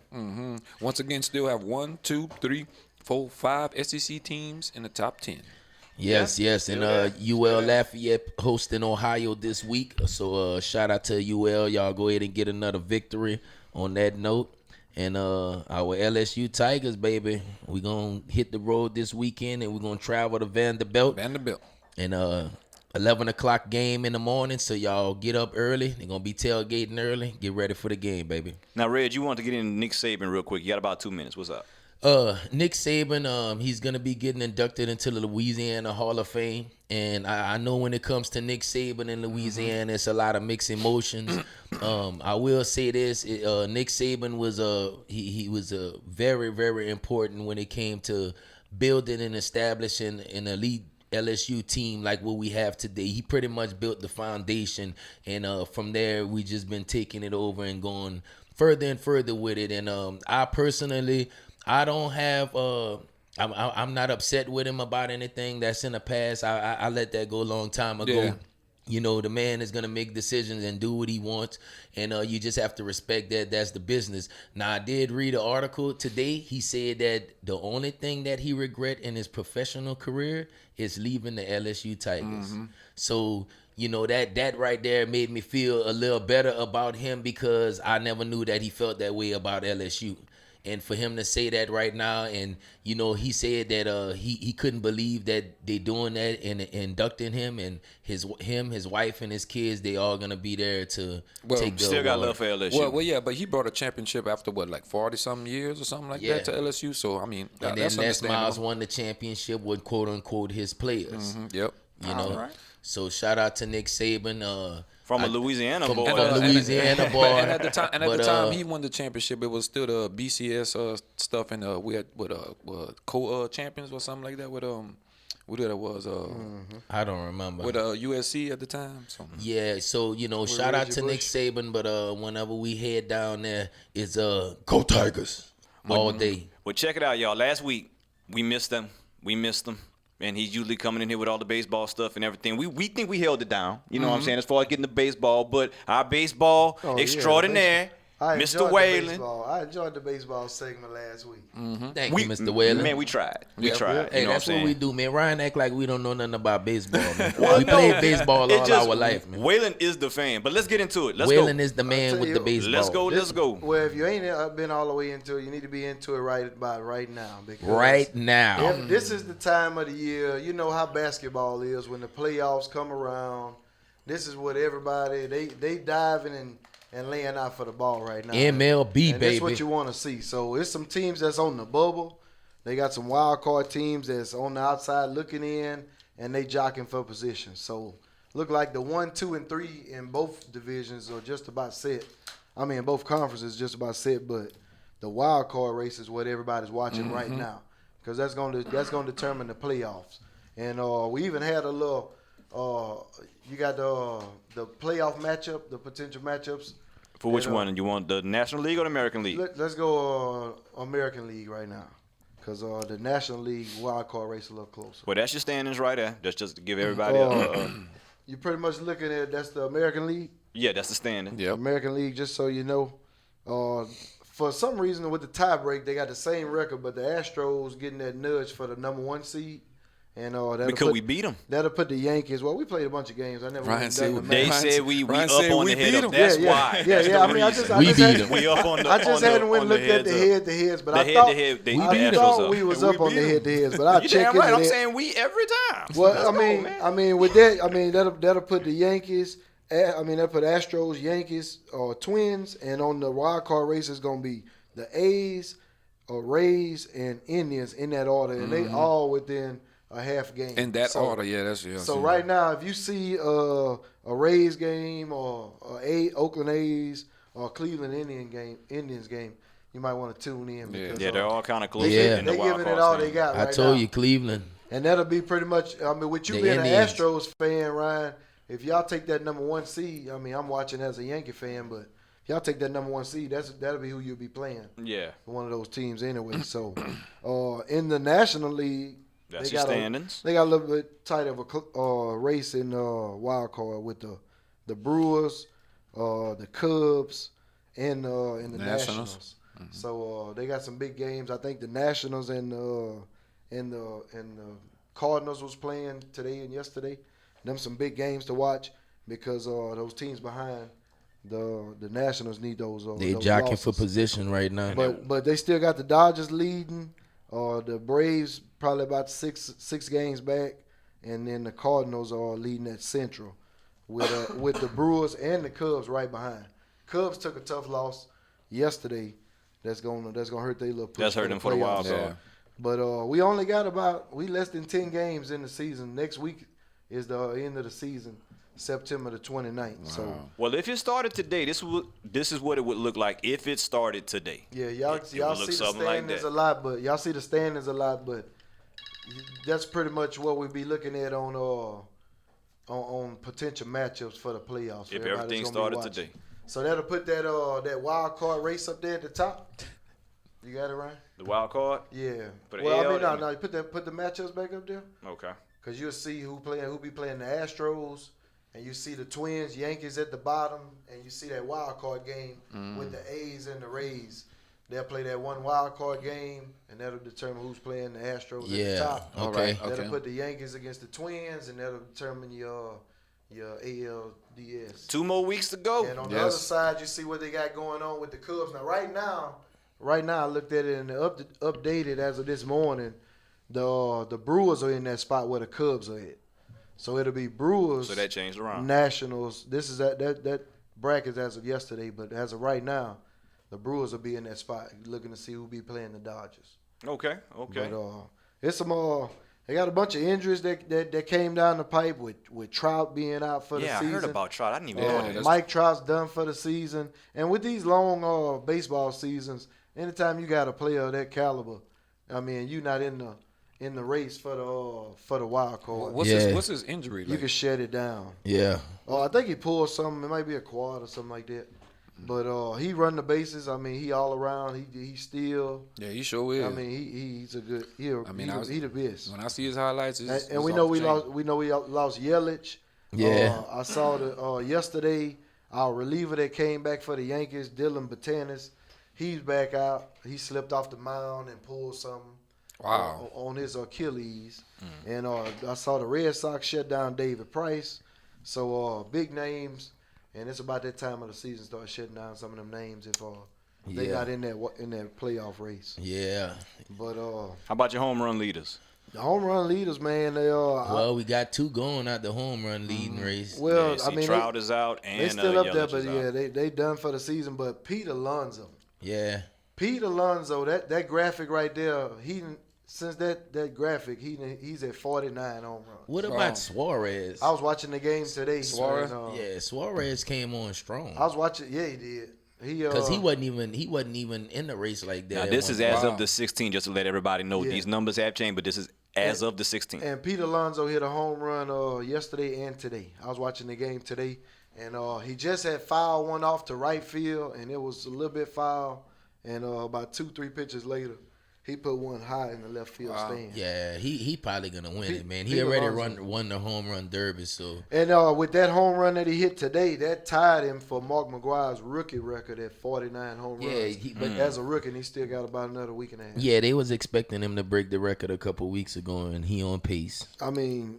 Once again, still have 1, 2, 3, 4, 5 SEC teams in the top 10. Yes. And UL Lafayette hosting Ohio this week. So shout out to UL. Y'all go ahead and get another victory on that note. And our LSU Tigers, baby, we're going to hit the road this weekend, and we're going to travel to Vanderbilt. And 11 o'clock game in the morning, so y'all get up early. They're going to be tailgating early. Get ready for the game, baby. Now, Red, you want to get into Nick Saban real quick. You got about 2 minutes. What's up? Nick Saban, he's going to be getting inducted into the Louisiana Hall of Fame. And I know when it comes to Nick Saban in Louisiana, it's a lot of mixed emotions. I will say this. Nick Saban was he was very, very important when it came to building and establishing an elite LSU team like what we have today. He pretty much built the foundation. And from there, we just been taking it over and going further and further with it. And I personally... I don't have I'm not upset with him about anything that's in the past. I let that go a long time ago. Yeah. The man is going to make decisions and do what he wants, and you just have to respect that. That's the business. Now, I did read an article today. He said that the only thing that he regret in his professional career is leaving the LSU Tigers. So, that right there made me feel a little better about him, because I never knew that he felt that way about LSU. And for him to say that right now, and you know, he said that he couldn't believe that they doing that and inducting him, and his wife and his kids, they all gonna be there to take the Still got award. love for LSU. Well, yeah, but he brought a championship after what, like 40-something years or something like Yeah. that to LSU. So I mean, And that's then Les Miles understandable. won the championship with quote unquote his players. Yep. You know, right. so shout out to Nick Saban. From a Louisiana boy. From Louisiana boy. And at the But, time he won the championship, it was still the BCS stuff, and we had co-champions or something like that with what that was I don't remember. with USC at the time. So Yeah, so you know, shout out Reggie to Nick Bush. Saban, but whenever we head down there, it's go Tigers all day. Well, check it out, y'all. Last week, we missed him. And he's usually coming in here with all the baseball stuff and everything. We think we held it down. You know what I'm saying? As far as getting the baseball. But our baseball Oh, yeah, extraordinaire, I Mr. enjoyed the Whalen. baseball. I enjoyed the baseball segment last week. Thank you, Mr. Whalen. Man, we tried. We Yeah. tried. Hey, you know that's what I'm what we saying? do, man. Ryan act like we don't know nothing about baseball, man. Well, we no, played baseball it all just- our life, man. Whalen is the fan. But let's get into it. Let's Whalen go. is the man tell with you, the baseball. Let's go. Well, if you ain't been all the way into it, you need to be into it right now. Because Right now. if this is the time of the year. You know how basketball is when the playoffs come around. This is what everybody they diving and laying out for the ball right now. MLB, and baby. that's what you want to see. So it's some teams that's on the bubble. They got some wild card teams that's on the outside looking in, and they jockeying for position. So look like the 1, 2, and 3 in both divisions are just about set. I mean, both conferences just about set, but the wild card race is what everybody's watching right now, because that's going to determine the playoffs. And we even had a little. You got the playoff matchup, the potential matchups. For which And, one? You want the National League or the American League? Let's go American League right now, because the National League wild card race a little closer. Well, that's your standings right there. That's just to give everybody You're pretty much looking at that's the American League. yeah, that's the standing. yep. American League, just so you know. For some reason, with the tie break, they got the same record, but the Astros getting that nudge for the number 1 seed. And Because we beat them. that'll put the Yankees. Well, we played a bunch of games. I never Ryan went said down the we- They match. said we Ryan up said on we the head beat up. 'em. That's yeah, why. Yeah, That's yeah. the I mean, I reason. just We had beat 'em. We up on the I just on the- hadn't went on and looked at the heads up. head-to-heads, but The I thought head-to-head, they beat the I Astros thought up. we was And up we on the beat 'em. head-to-heads, but I You check damn it. right. I'm saying we every time. Well, Let's I go, mean, man. with that, that'll put the Yankees. That'll put Astros, Yankees, or Twins, and on the wild card race is gonna be the A's, Rays, and Indians in that order, and they all within a half game. In that So- order, yeah, that's yeah. So right now, if you see a Rays game or Oakland A's or Cleveland Indians game, you might want to tune in because Yeah, they're all kind of close. Yeah. in the they wild giving card it all stand. they got. I right told now. you, Cleveland. And that'll be pretty much. I mean, with you The being Indians. an Astros fan, Ryan, if y'all take that number 1 seed, I mean, I'm watching as a Yankee fan, but if y'all take that number 1 seed, that'll be who you'll be playing. Yeah, One of those teams anyway. So, in the National League, that's they your got standings. they got a little bit tight of a race in wild card with the Brewers, the Cubs, and the Nationals. So they got some big games. I think the Nationals and the Cardinals was playing today and yesterday. Them some big games to watch because those teams behind the Nationals need those. They those jockeying losses. for position right now. But they still got the Dodgers leading. The Braves probably about six games back, and then the Cardinals are leading at Central, with the Brewers and the Cubs right behind. Cubs took a tough loss yesterday. That's gonna hurt their little push. That's hurt them for the wild playoffs. card. Yeah. But we only got less than 10 games in the season. Next week is the end of the season, September the 29th. So. Well, if it started today, this is what it would look like if it started today. Yeah, y'all It see would the look something like standings that. a lot, but that's pretty much what we'd be looking at on potential matchups for the playoffs. for If everybody everything that's gonna be started watching. today. So that'll put that wild card race up there at the top. You got it, Ryan? The wild card? Yeah. Put an Well, I L mean, no, in- no. Put the matchups back up there, Okay. cause you'll see who be playing the Astros, and you see the Twins, Yankees at the bottom, and you see that wild card game with the A's and the Rays. They'll play that one wild card game, and that'll determine who's playing the Astros at the Yeah. top. Okay. That'll put the Yankees against the Twins, and that'll determine your ALDS. 2 more weeks to go. And on the Yes. other side, you see what they got going on with the Cubs. Now, right now, right now I looked at it and updated as of this morning. The Brewers are in that spot where the Cubs are at. So it'll be Brewers. So that changed around. Nationals. This is that bracket as of yesterday, but as of right now, the Brewers will be in that spot, looking to see who be playing the Dodgers. Okay. But it's some they got a bunch of injuries that came down the pipe with Trout being out for the season. Yeah, I heard about Trout. I didn't even know that. Mike Trout's done for the season, and with these long baseball seasons, anytime you got a player of that caliber, I mean, you're not in the race for the wild card. What's his injury? You can shut it down. Yeah. I think he pulled something. It might be a quad or something like that. But he run the bases. I mean, he all around. He still. Yeah, he sure is. I mean, he's a good. He the best. When I see his highlights, And we know we lost Yelich. Yeah. I saw the yesterday our reliever that came back for the Yankees, Dylan Batanis. He's back out. He slipped off the mound and pulled something. Wow. On his Achilles. And I saw the Red Sox shut down David Price. So big names. And it's about that time of the season start shutting down some of them names if they not in that playoff race. Yeah. But How about your home run leaders? the home run leaders, man, they are. Well, we got two going out the home run leading race. Well, Yeah, I mean, Trout is out and they still up there, Yelich but is yeah, out. they done for the season. But Pete Alonso, Yeah. that graphic right there, since that graphic, he's at 49 home runs. What about Suarez? I was watching the game today. Suarez? and, Yeah, Suarez came on strong. I was watching. Yeah, he did. Because he wasn't even in the race like that. Now, at this one is point. as of the 16th, just to let everybody know. Yeah. These numbers have changed, but this is as of the 16th. And Pete Alonso hit a home run yesterday and today. I was watching the game today, and he just had fouled one off to right field, and it was a little bit foul. And about 2-3 pitches later, he put one high in the left field stand. Yeah, he probably gonna win it, man. He Pete already Alonso. won the home run derby, so And with that home run that he hit today, that tied him for Mark McGuire's rookie record at 49 home runs. but As a rookie, he still got about another week and a half. yeah, they was expecting him to break the record a couple weeks ago, and he on pace. I mean,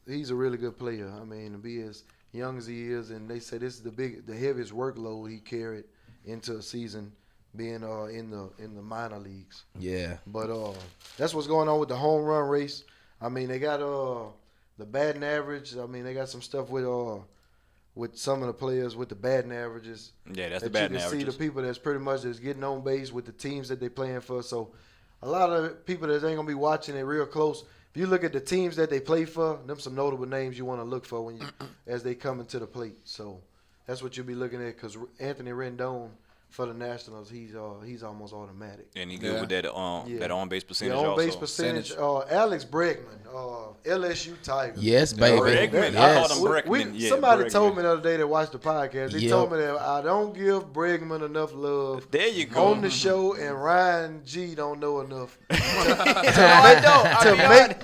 he's a really good player. I mean, to be as young as he is, and they say this is the heaviest workload he carried into a season, being in the minor leagues. Yeah, But that's what's going on with the home run race. I mean, they got the batting average. I mean, they got some stuff with some of the players with the batting averages. Yeah, that's the that batting you can see averages. the people that's pretty much just getting on base with the teams that they playing for. So a lot of people that ain't gonna be watching it real close. If you look at the teams that they play for, them some notable names you want to look for when as they come into the plate. So that's what you'll be looking at, because Anthony Rendon for the Nationals, he's almost automatic. And he good with that that on base percentage Yeah, on also. base percentage. Alex Bregman, LSU Tiger. yes, baby. Bregman. I Yes. called him Bregman. Yeah, Somebody Bregman. told me the other day that watched the podcast. They Yep. told me that I don't give Bregman enough love There you go. on the show, and Ryan G don't know enough I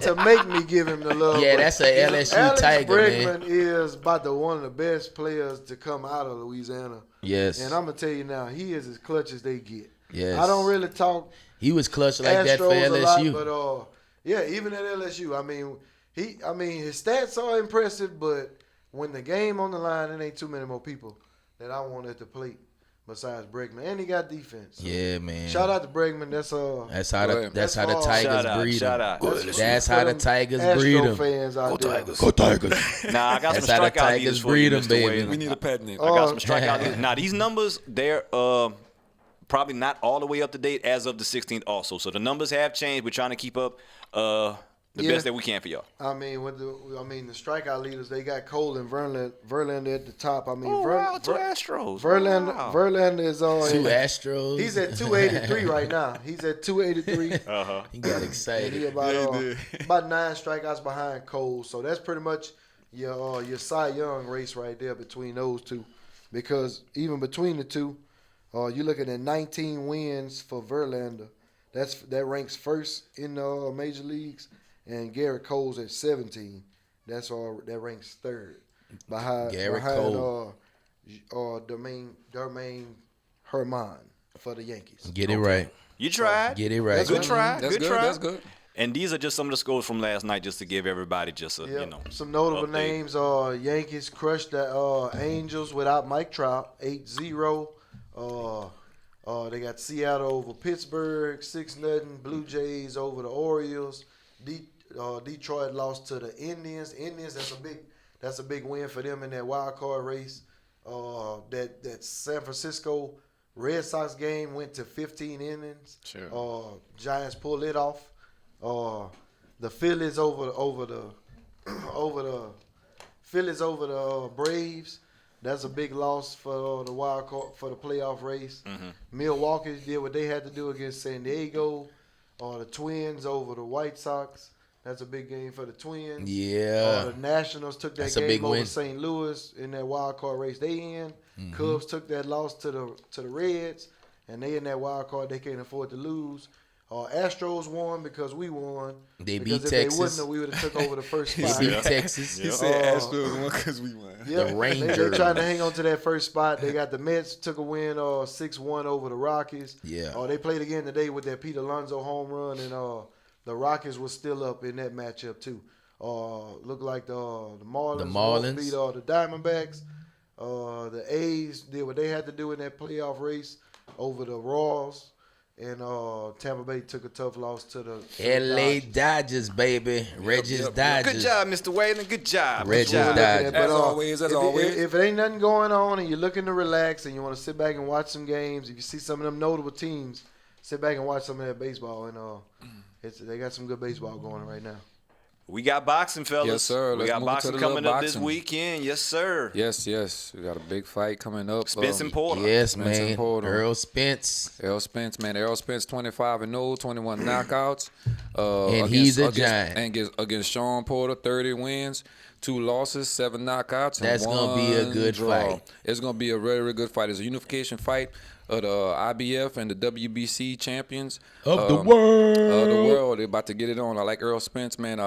to make me give him the love. Yeah, But that's a LSU Alex Tiger, Bregman man. is about one of the best players to come out of Louisiana. Yes, And I'm gonna tell you now, he is as clutch as they get. yes. I don't really talk He was clutch like that for Astros a lot, LSU. but yeah, even at LSU, I mean, his stats are impressive, but when the game on the line, it ain't too many more people that I want at the plate besides Bregman, and he got defense. So Yeah, man. shout out to Bregman. That's how Go the ahead. that's how the That's all. Tigers Shout out, breed shout them. out. That's how the Tigers Astro breed them. fans out there. Go Tigers. Nah, I got That's some how the strikeout Tigers leaders for breed you, 'em, Mr. baby. Wade. We need a patent name. I got some strikeout leaders. Now, these numbers, they're probably not all the way up to date as of the 16th also. So the numbers have changed. We're trying to keep up the Yeah. best that we can for y'all. I mean, the strikeout leaders, they got Cole and Verlander at the top. I mean, Two Astros. Verlander, Wow. Verlander is Two Astros. He's at 283 right now. He's at 283. Uh-huh. He got And he excited. about 9 strikeouts behind Cole. So that's pretty much your Cy Young race right there between those two. Because even between the two, you're looking at 19 wins for Verlander. That ranks first in the major leagues, and Garrett Cole's at 17. That ranks third behind Cole. Dermain Herman for the Yankees. Get it right. You tried. Get it right. Good try. That's good good. try. That's good. And these are just some of the scores from last night, just to give everybody just a Some notable update. names are Yankees crushed the Angels without Mike Trout, 8-0. They got Seattle over Pittsburgh, 6-0. Blue Jays over the Orioles. Detroit lost to the Indians. Indians, that's a big win for them in that wild card race. That San Francisco Red Sox game went to 15 innings. Sure. Giants pulled it off. The Phillies over the Phillies over the Braves. That's a big loss for the wild card, for the playoff race. Milwaukee did what they had to do against San Diego. The Twins over the White Sox. That's a big game for the Twins. Yeah. The Nationals took that game over St. Louis in that wild card race they in. Cubs took that loss to the Reds, and they in that wild card they can't afford to lose. Astros won because we won. They because beat if Texas. They wouldn't have, we would have took over the first spot. They beat Texas. He said Astros won because we won. Yeah, The Rangers. They're trying to hang on to that first spot. They got the Mets took a win 6-1 over the Rockies. Yeah. They played again today with that Pete Alonso home run, and the Rockies was still up in that matchup too. Looked like the Marlins beat the Diamondbacks. The A's did what they had to do in that playoff race over the Royals. And Tampa Bay took a tough loss to the LA Dodgers, baby. Reggie's Dodgers. Good job, Mr. Whalen. Good job. Reggie's Good job. Dodgers. As always. If it ain't nothing going on and you're looking to relax and you want to sit back and watch some games, if you see some of them notable teams, sit back and watch some of that baseball. And they got some good baseball going right now. We got boxing, fellas. Yes, sir. We Let's got move boxing to the coming little up this boxing. weekend. Yes, sir. Yes. We got a big fight coming up. Spence and Porter. Yes, Spence and man. Porter. Errol Spence. Errol Spence, 25-0, 21 knockouts. And he's a giant. And against Shawn Porter, 30 wins, 2 losses, 7 knockouts. That's gonna be a good fight. It's going to be a very, very good fight. It's a unification fight of the IBF and the WBC champions Of the world. They're about to get it on. I like Errol Spence, man.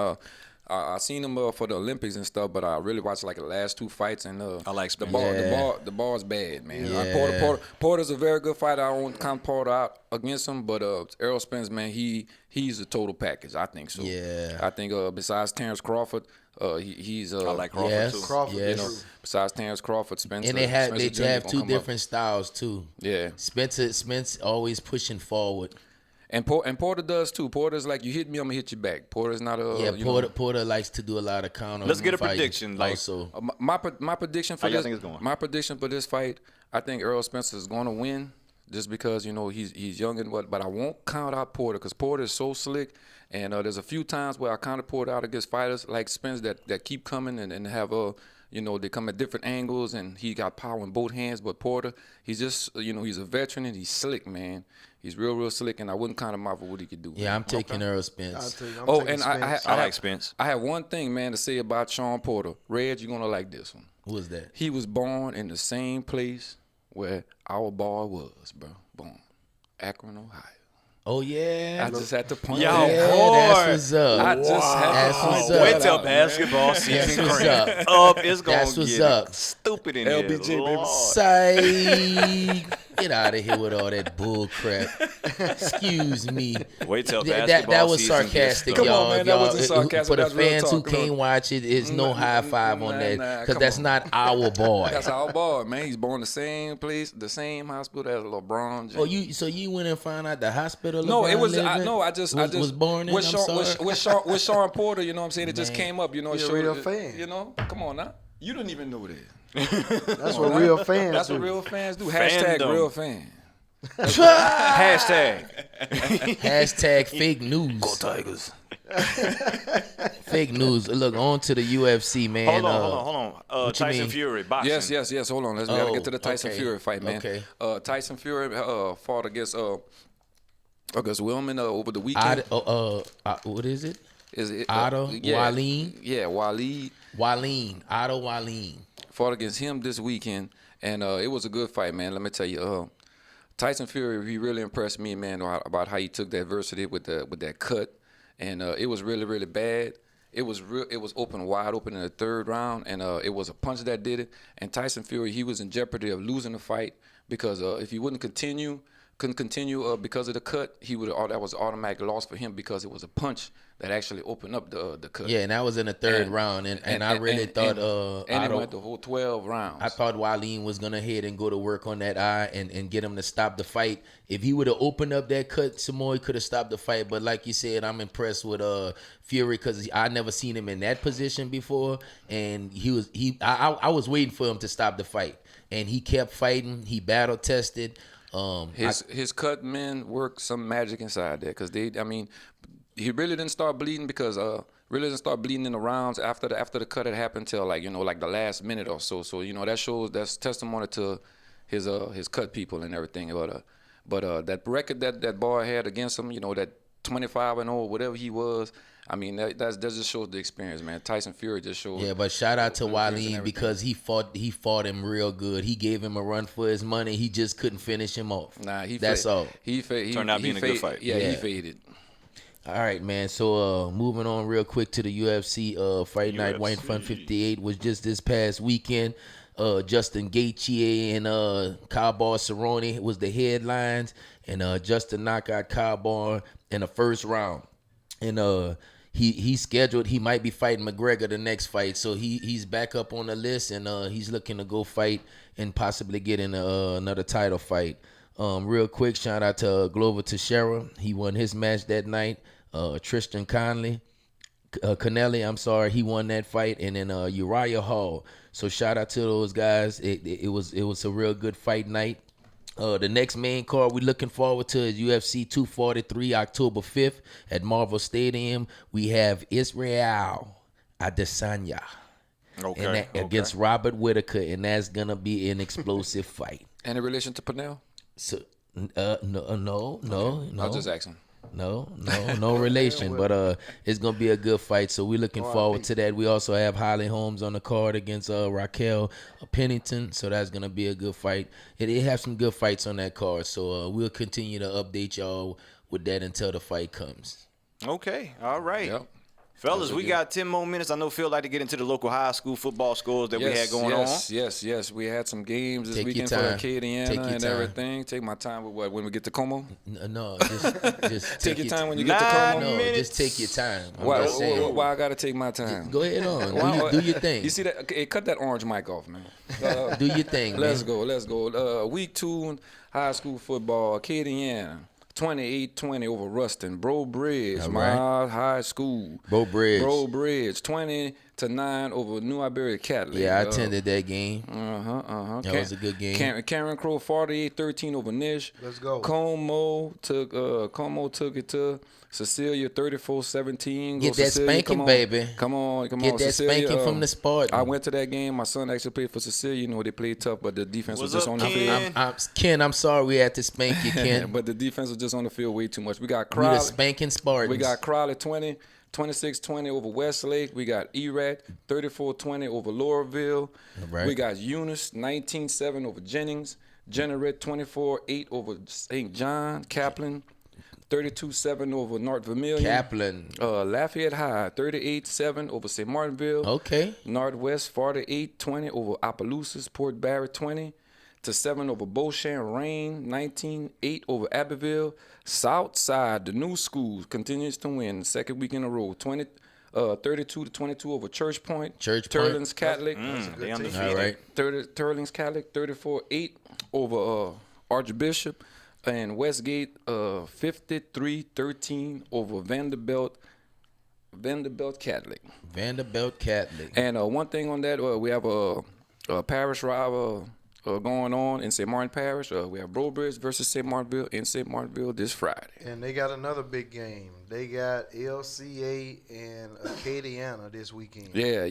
I seen him for the Olympics and stuff, but I really watched like the last 2 fights, and I like Spence. the ball's bad, man. Yeah. Porter's a very good fighter. I won't count Porter out against him, but Errol Spence, man, he's a total package. I think so. Yeah. I think besides Terrence Crawford, he's I like Crawford Yes. too. Crawford, Yes. you know, besides Terrence Crawford, Spencer. And they have Jr. have gonna 2 come different styles too. Yeah. Spence always pushing forward. And Porter does too. Porter's like, you hit me, I'm gonna hit you back. Porter's not a Porter likes to do a lot of counter. Let's get a fighting prediction, like- also. My prediction for How y'all this, think it's going? my prediction for this fight, I think Errol Spence is going to win, just because he's young and what. But I won't count out Porter because Porter is so slick, and there's a few times where I counted Porter out against fighters like Spence that keep coming and have they come at different angles, and he got power in both hands. But Porter, he's just he's a veteran and he's slick, man. He's real, real slick, and I wouldn't count him out for what he could do. Yeah, I'm taking Errol Spence. I'm taking Spence. I like Spence. I have one thing, man, to say about Shawn Porter. Reg, you're gonna like this one. Who is that? He was born in the same place where our boy was, bro. Born, Akron, Ohio. Oh yeah. I just had to point Yo, that yeah, out. boy. that's what's up. I just had That's to what's point up. Wait that till out, basketball That's season what's crank up. up. It's gonna That's what's get up. stupid in LBJ, here. baby. Lord. Say, get out of here with all that bull crap. Excuse me. Wait till That basketball was season sarcastic, gets Come on, y'all. man, that y'all wasn't sarcasm, for the that's real fans who talk. Come can't on. watch it, it's no high five on that because come that's on. not our boy. That's our boy, man. He's born the same place, the same hospital as LeBron James. Oh, you went and found out the hospital? No, it LeBron was. lived I in? no, I just was born in. with I'm Shawn, sorry. with Shawn Porter. You know what I'm saying? It just Man. came up. You're a showed real it, fan. Come on now. You didn't even know that. That's what real fans That's do. what real fans do. Fandom. Hashtag real fan. Hashtag. Hashtag fake news. Go Tigers. Fake news. Look, on to the UFC, man. Hold on. what you Tyson mean? Fury, boxing. Yes. Hold on. We gotta get to the Tyson okay. Fury fight, man. Okay. Tyson Fury fought against Wilman over the weekend. What is it? Is it Otto Wallin? Yeah, Waleed. Otto Wallin. Fought against him this weekend, and it was a good fight, man. Let me tell you, Tyson Fury, he really impressed me, man, about how he took that adversity with that cut, and it was really, really bad. It was wide open in the 3rd round, and it was a punch that did it. And Tyson Fury, he was in jeopardy of losing the fight because if he wouldn't continue, couldn't continue because of the cut, he would that was automatic loss for him because it was a punch that actually opened up the cut. Yeah, and that was in the third round, and I really thought and he went the whole 12 rounds. I thought Waleem was gonna head and go to work on that eye and get him to stop the fight. If he would have opened up that cut some more, he could have stopped the fight. But like you said, I'm impressed with Fury because I never seen him in that position before, and I was waiting for him to stop the fight, and he kept fighting. He battle tested. His cut men worked some magic inside there because he really didn't start bleeding because really didn't start bleeding in the rounds after the cut had happened till like the last minute or so. So that's testimony to his cut people and everything. But that record that boy had against him, that 25-0, whatever he was. I mean, that just shows the experience, man. Tyson Fury just shows. Yeah, but shout out to Waleem because he fought him real good. He gave him a run for his money. He just couldn't finish him off. That's all. He turned out being a good fight. Yeah, he faded. All right, man. So moving on real quick to the UFC Fight Night. White Fun 58 was just this past weekend. Justin Gaethje and Cowboy Cerrone was the headlines, and Justin knocked out Cowboy in the first round. And he's scheduled. He might be fighting McGregor the next fight, so he's back up on the list, and he's looking to go fight and possibly get in another title fight. Real quick, shout out to Glover Teixeira. He won his match that night. Tristan Connelly, he won that fight, and then Uriah Hall. So shout out to those guys. It was a real good fight night. The next main card we're looking forward to is UFC 243, October 5th at Marvel Stadium. We have Israel Adesanya against Robert Whittaker, and that's gonna be an explosive fight. Any relation to Pernell? So, no. I was just asking. No relation, but it's gonna be a good fight. So we're looking forward to that. We also have Holly Holmes on the card against Raquel Pennington, so that's gonna be a good fight. It have some good fights on that card, so we'll continue to update y'all with that until the fight comes. Okay, all right. Yep. Fellas, we got 10 more minutes. I know Phil like to get into the local high school football scores that we had going on. Yes. We had some games this weekend for Acadiana and everything. Take my time with when we get to Como? No, just take your time when you get to Como? No, just take your time. Why I got to take my time? Go ahead on. Do your thing. You see that? Okay, cut that orange mic off, man. Do your thing, Let's go. Week 2 high school football, Acadiana. 28-20 over Ruston. Bro Bridge, my high school. Bro Bridge, 20-9 over New Iberia Catholic. Yeah, I attended that game. That was a good game. Karen Crow 48-13 over Nish. Let's go. Como took it to Cecilia 34-17. Get that spanking, baby. Come on. Get that Cecilia, spanking from the Spartan. I went to that game. My son actually played for Cecilia. They played tough, but the defense was just on the field. Ken, I'm sorry we had to spank you, Ken. But the defense was just on the field way too much. We got Crowley. We the spanking Spartans. We got Crowley 26-20 over Westlake. We got Erath 34-20 over Laurelville. Right. We got Eunice 19-7 over Jennings. Generate 24-8 over St. John. Kaplan 32-7 over North Vermilion. Kaplan. Lafayette High 38-7 over St. Martinville. Okay. Northwest 48-20 over Opelousas. Port Barrett 20-7 over Beauchamp. Rain 19-8 over Abbeville. Southside, the new school, continues to win second week in a row. 32-22 over Church Point. Turlings Catholic. They undefeated. All right. Turlings Catholic 34-8 over Archbishop. And Westgate 53-13 over Vanderbilt Catholic. Vanderbilt Catholic. And one thing on that, we have a parish rival going on in St. Martin Parish. We have Brobridge versus St. Martinville in St. Martinville this Friday. And they got another big game. They got LCA and Acadiana this weekend. Yeah.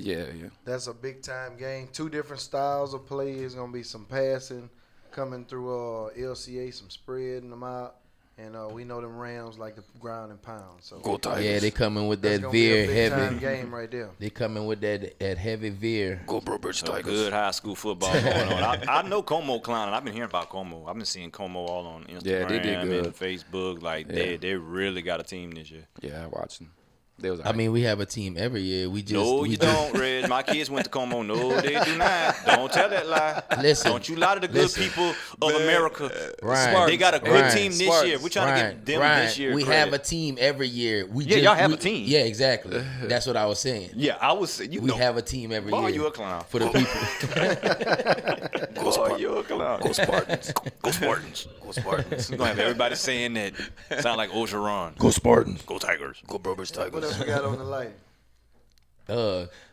That's a big-time game. Two different styles of play. There's going to be some passing coming through LCA, some spreading them out. And we know them Rams like the ground and pound. So Go Tigers. Yeah, they coming with that that's veer be a heavy. big-time game right there. They coming with that heavy veer. Go Brobridge Tigers. Good high school football going on. I know Como clowning. I've been hearing about Como. I've been seeing Como all on Instagram Yeah, they did good. and Facebook. Like they really got a team this year. Yeah, watching. They was. I mean, we have a team every year. We just No, we you just- don't, Reg. My kids went to Como. No, they do not. Don't tell that lie. Listen, Don't you lie to the good people of America. Ryan, They got a good Ryan, team this Spartans. year. We're trying to give them Ryan, this year we credit. have a team every year. Y'all have a team. Yeah, exactly. That's what I was saying. Yeah, I was. You We know, have a team every boy, year. you a clown. For the people. Boy, you a clown. Go Spartans. Go Spartans. Go Spartans. We're gonna have everybody saying that. Sound like Ogeron. Go Spartans. Go Tigers. Go Brobers What Tigers. else we got on the line?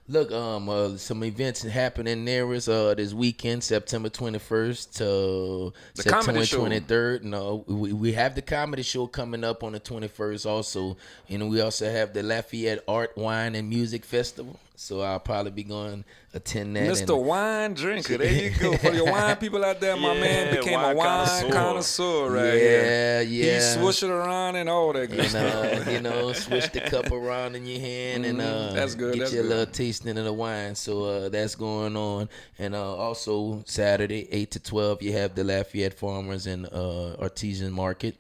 Look, some events happening there is this weekend, September 21st to The September comedy show. 23rd. No, we have the comedy show coming up on the 21st also, and we also have the Lafayette Art, Wine, and Music Festival. So I'll probably be going attend that. Mr. Wine Drinker. There you go. For your wine people out there, my man Yeah, became wine a wine connoisseur. connoisseur right here. Yeah. He swoosh it around and all that good stuff. And switch the cup around in your hand and that's good, get that's you a good. little tasting of the wine. So that's going on. And also Saturday 8 to 12 you have the Lafayette Farmers and Artisan Market.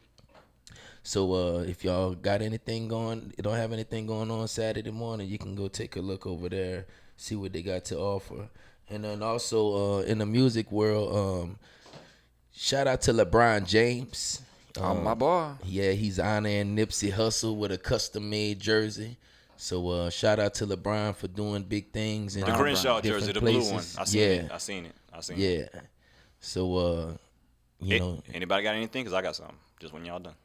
So if y'all got anything going, you don't have anything going on Saturday morning, you can go take a look over there, see what they got to offer. And then also in the music world, shout out to LeBron James. My boy. Yeah, he's honoring Nipsey Hussle with a custom-made jersey. So shout out to LeBron for doing big things. In The Crenshaw different jersey, the blue one. places. I seen it. I seen it. Yeah. So you know, Anybody got anything? Cause I got something. Just when y'all done.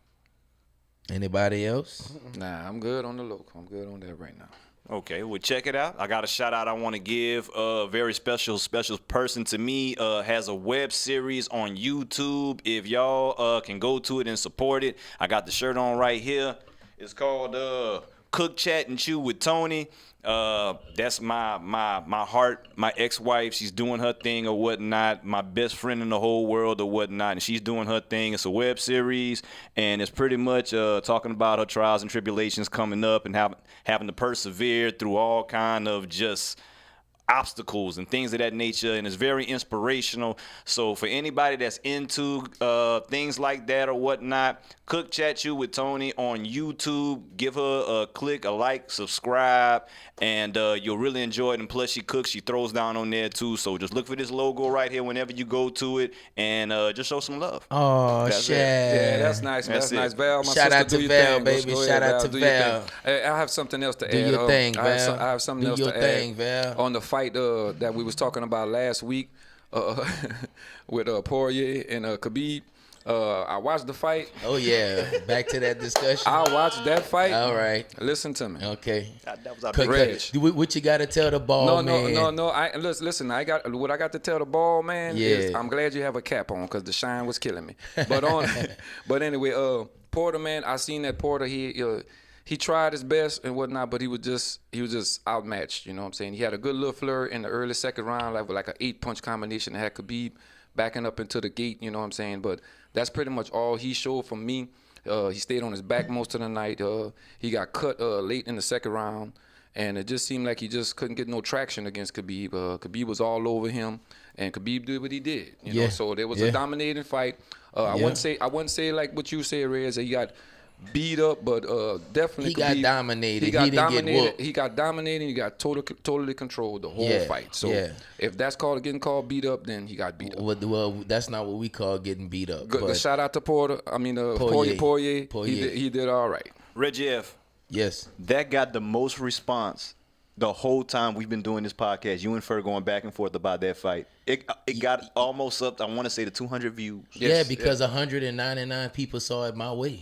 anybody else? Nah, I'm good on the local. I'm good on that right now. Okay, well, check it out. I got a shout out I want to give. A very special person to me. Has a web series on YouTube. If y'all can go to it and support it, I got the shirt on right here. It's called Cook, Chat, and Chew with Tony. That's my heart, my ex-wife. She's doing her thing or whatnot. My best friend in the whole world or whatnot, and she's doing her thing. It's a web series, and it's pretty much talking about her trials and tribulations coming up and having to persevere through all kind of just obstacles and things of that nature, and it's very inspirational. So for anybody that's into things like that or whatnot, Cook Chat You with Tony on YouTube. Give her a click, a like, subscribe, and you'll really enjoy it. And plus, she cooks, she throws down on there too. So just look for this logo right here whenever you go to it, and just show some love. Oh, That's shit. it. Yeah, that's nice. That's That's it. nice. Val, my Shout sister, out to do your Val, thing. baby. Go ahead, Shout out to do your Val. thing. Hey, I have something else to Do add. your thing, Val. I have something Do else your to thing, add Val. on the fight that we was talking about last week with Poirier and Khabib. I watched the fight. Oh yeah, back to that discussion. I watched that fight. All right. Listen to me. Okay. That was our Cut, Reg. what you got to tell the ball man? No. Listen. I got what I got to tell the ball man. Is Yeah. I'm glad you have a cap on because the shine was killing me. But anyway, Porter, man, I seen that Porter. He tried his best and whatnot, but he was just outmatched. You know what I'm saying? He had a good little flurry in the early second round, like an 8-punch combination that had Khabib backing up into the gate. You know what I'm saying? But that's pretty much all he showed from me. He stayed on his back most of the night. He got cut late in the second round, and it just seemed like he just couldn't get no traction against Khabib. Khabib was all over him, and Khabib did what he did. You know, so there was a dominating fight. I wouldn't say like what you said, Rez, that he got beat up, but definitely He got Khabib, dominated. He got He didn't get dominated. whooped. He got dominated. He got totally controlled the whole fight. So if that's getting called beat up, then he got beat up. Well, that's not what we call getting beat up. Good, but shout out to Porter. I mean, Poirier. Poirier. He did all right. Reggie F. yes. That got the most response the whole time we've been doing this podcast. You and Fer going back and forth about that fight. It got almost up, I want to say, to 200 views. Yeah, because 199 people saw it my way.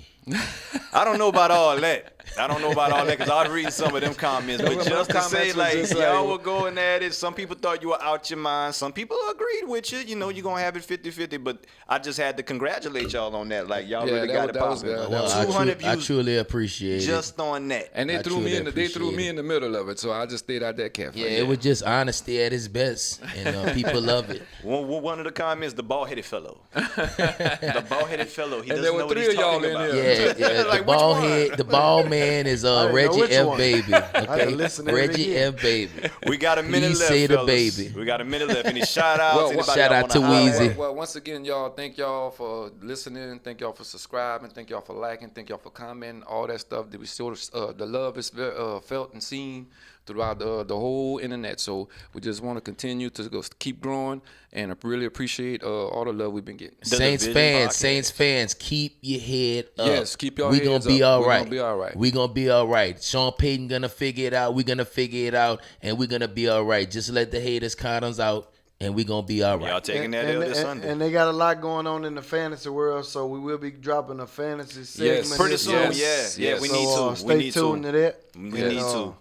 I don't know about all that. Because I was reading some of them comments. But just to say, comments was like, just y'all like- were going at it. Some people thought you were out your mind. Some people agreed with you. You know, you're going to have it 50-50. But I just had to congratulate y'all on that. Like, y'all Yeah, really got it that was popping. good. Well, 200 I views truly appreciate it. just on that. And they I threw me truly in. They threw appreciate me it. in the middle of it, so I just stayed out that cafe. Yeah, it was just honesty at its best, and people love it. One of the comments, the bald-headed fellow. The bald-headed fellow. He And doesn't there know were what three he's of y'all talking in about. there. Yeah, Like, the which bald one? head, the bald man man is I didn't know Reggie which F. one. Baby. I had to Okay, listen to it Reggie again. F. Baby. We got a minute Please left, say the fellas. baby. We got a minute left. Any shout outs? Well, Anybody shout y'all out wanna to holler Weezy. at? Well, once again, y'all, thank y'all for listening. Thank y'all for subscribing. Thank y'all for liking. Thank y'all for commenting. All that stuff that we sort of, the love is felt and seen throughout the whole internet. So we just want to continue to keep growing, and I really appreciate all the love we've been getting. Saints Division fans, Podcast. Saints fans, keep your head up. Yes, keep your we heads gonna be up. all We right. gonna be all right. We gonna be all right. Sean Payton gonna figure it out. We gonna figure it out, and we gonna be all right. Just let the haters count us out, and we gonna be all right. Y'all taking that L this Sunday. And they got a lot going on in the fantasy world, so we will be dropping a fantasy segment. Yes. Pretty this soon, week. yeah. We So, need to. stay We need tuned to. to that. We And, need to.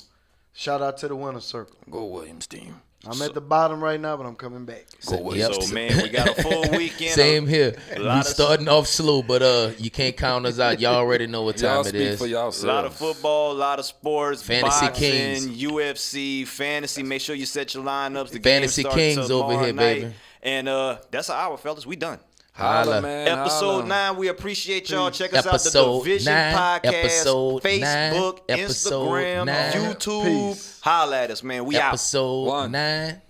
Shout out to the winner circle. Go Williams team. I'm at the bottom right now, but I'm coming back. Yep. So, man, we got a full weekend. Same here. lot We of- starting off slow, but you can't count us out. Y'all already know what Y'all time it speak is. for yourselves. A lot of football, a lot of sports, Fantasy boxing, Kings. UFC, fantasy. Make sure you set your lineups. The Fantasy game Kings starts over tomorrow here, night. baby. And that's an hour, fellas. We done. Holla, Holla. man. Episode holla. 9. We appreciate y'all. Check us out Episode the Division 9, Podcast, episode Facebook, 9, episode Instagram, 9. YouTube. Peace. Holla at us, man. We out. Episode One. 9.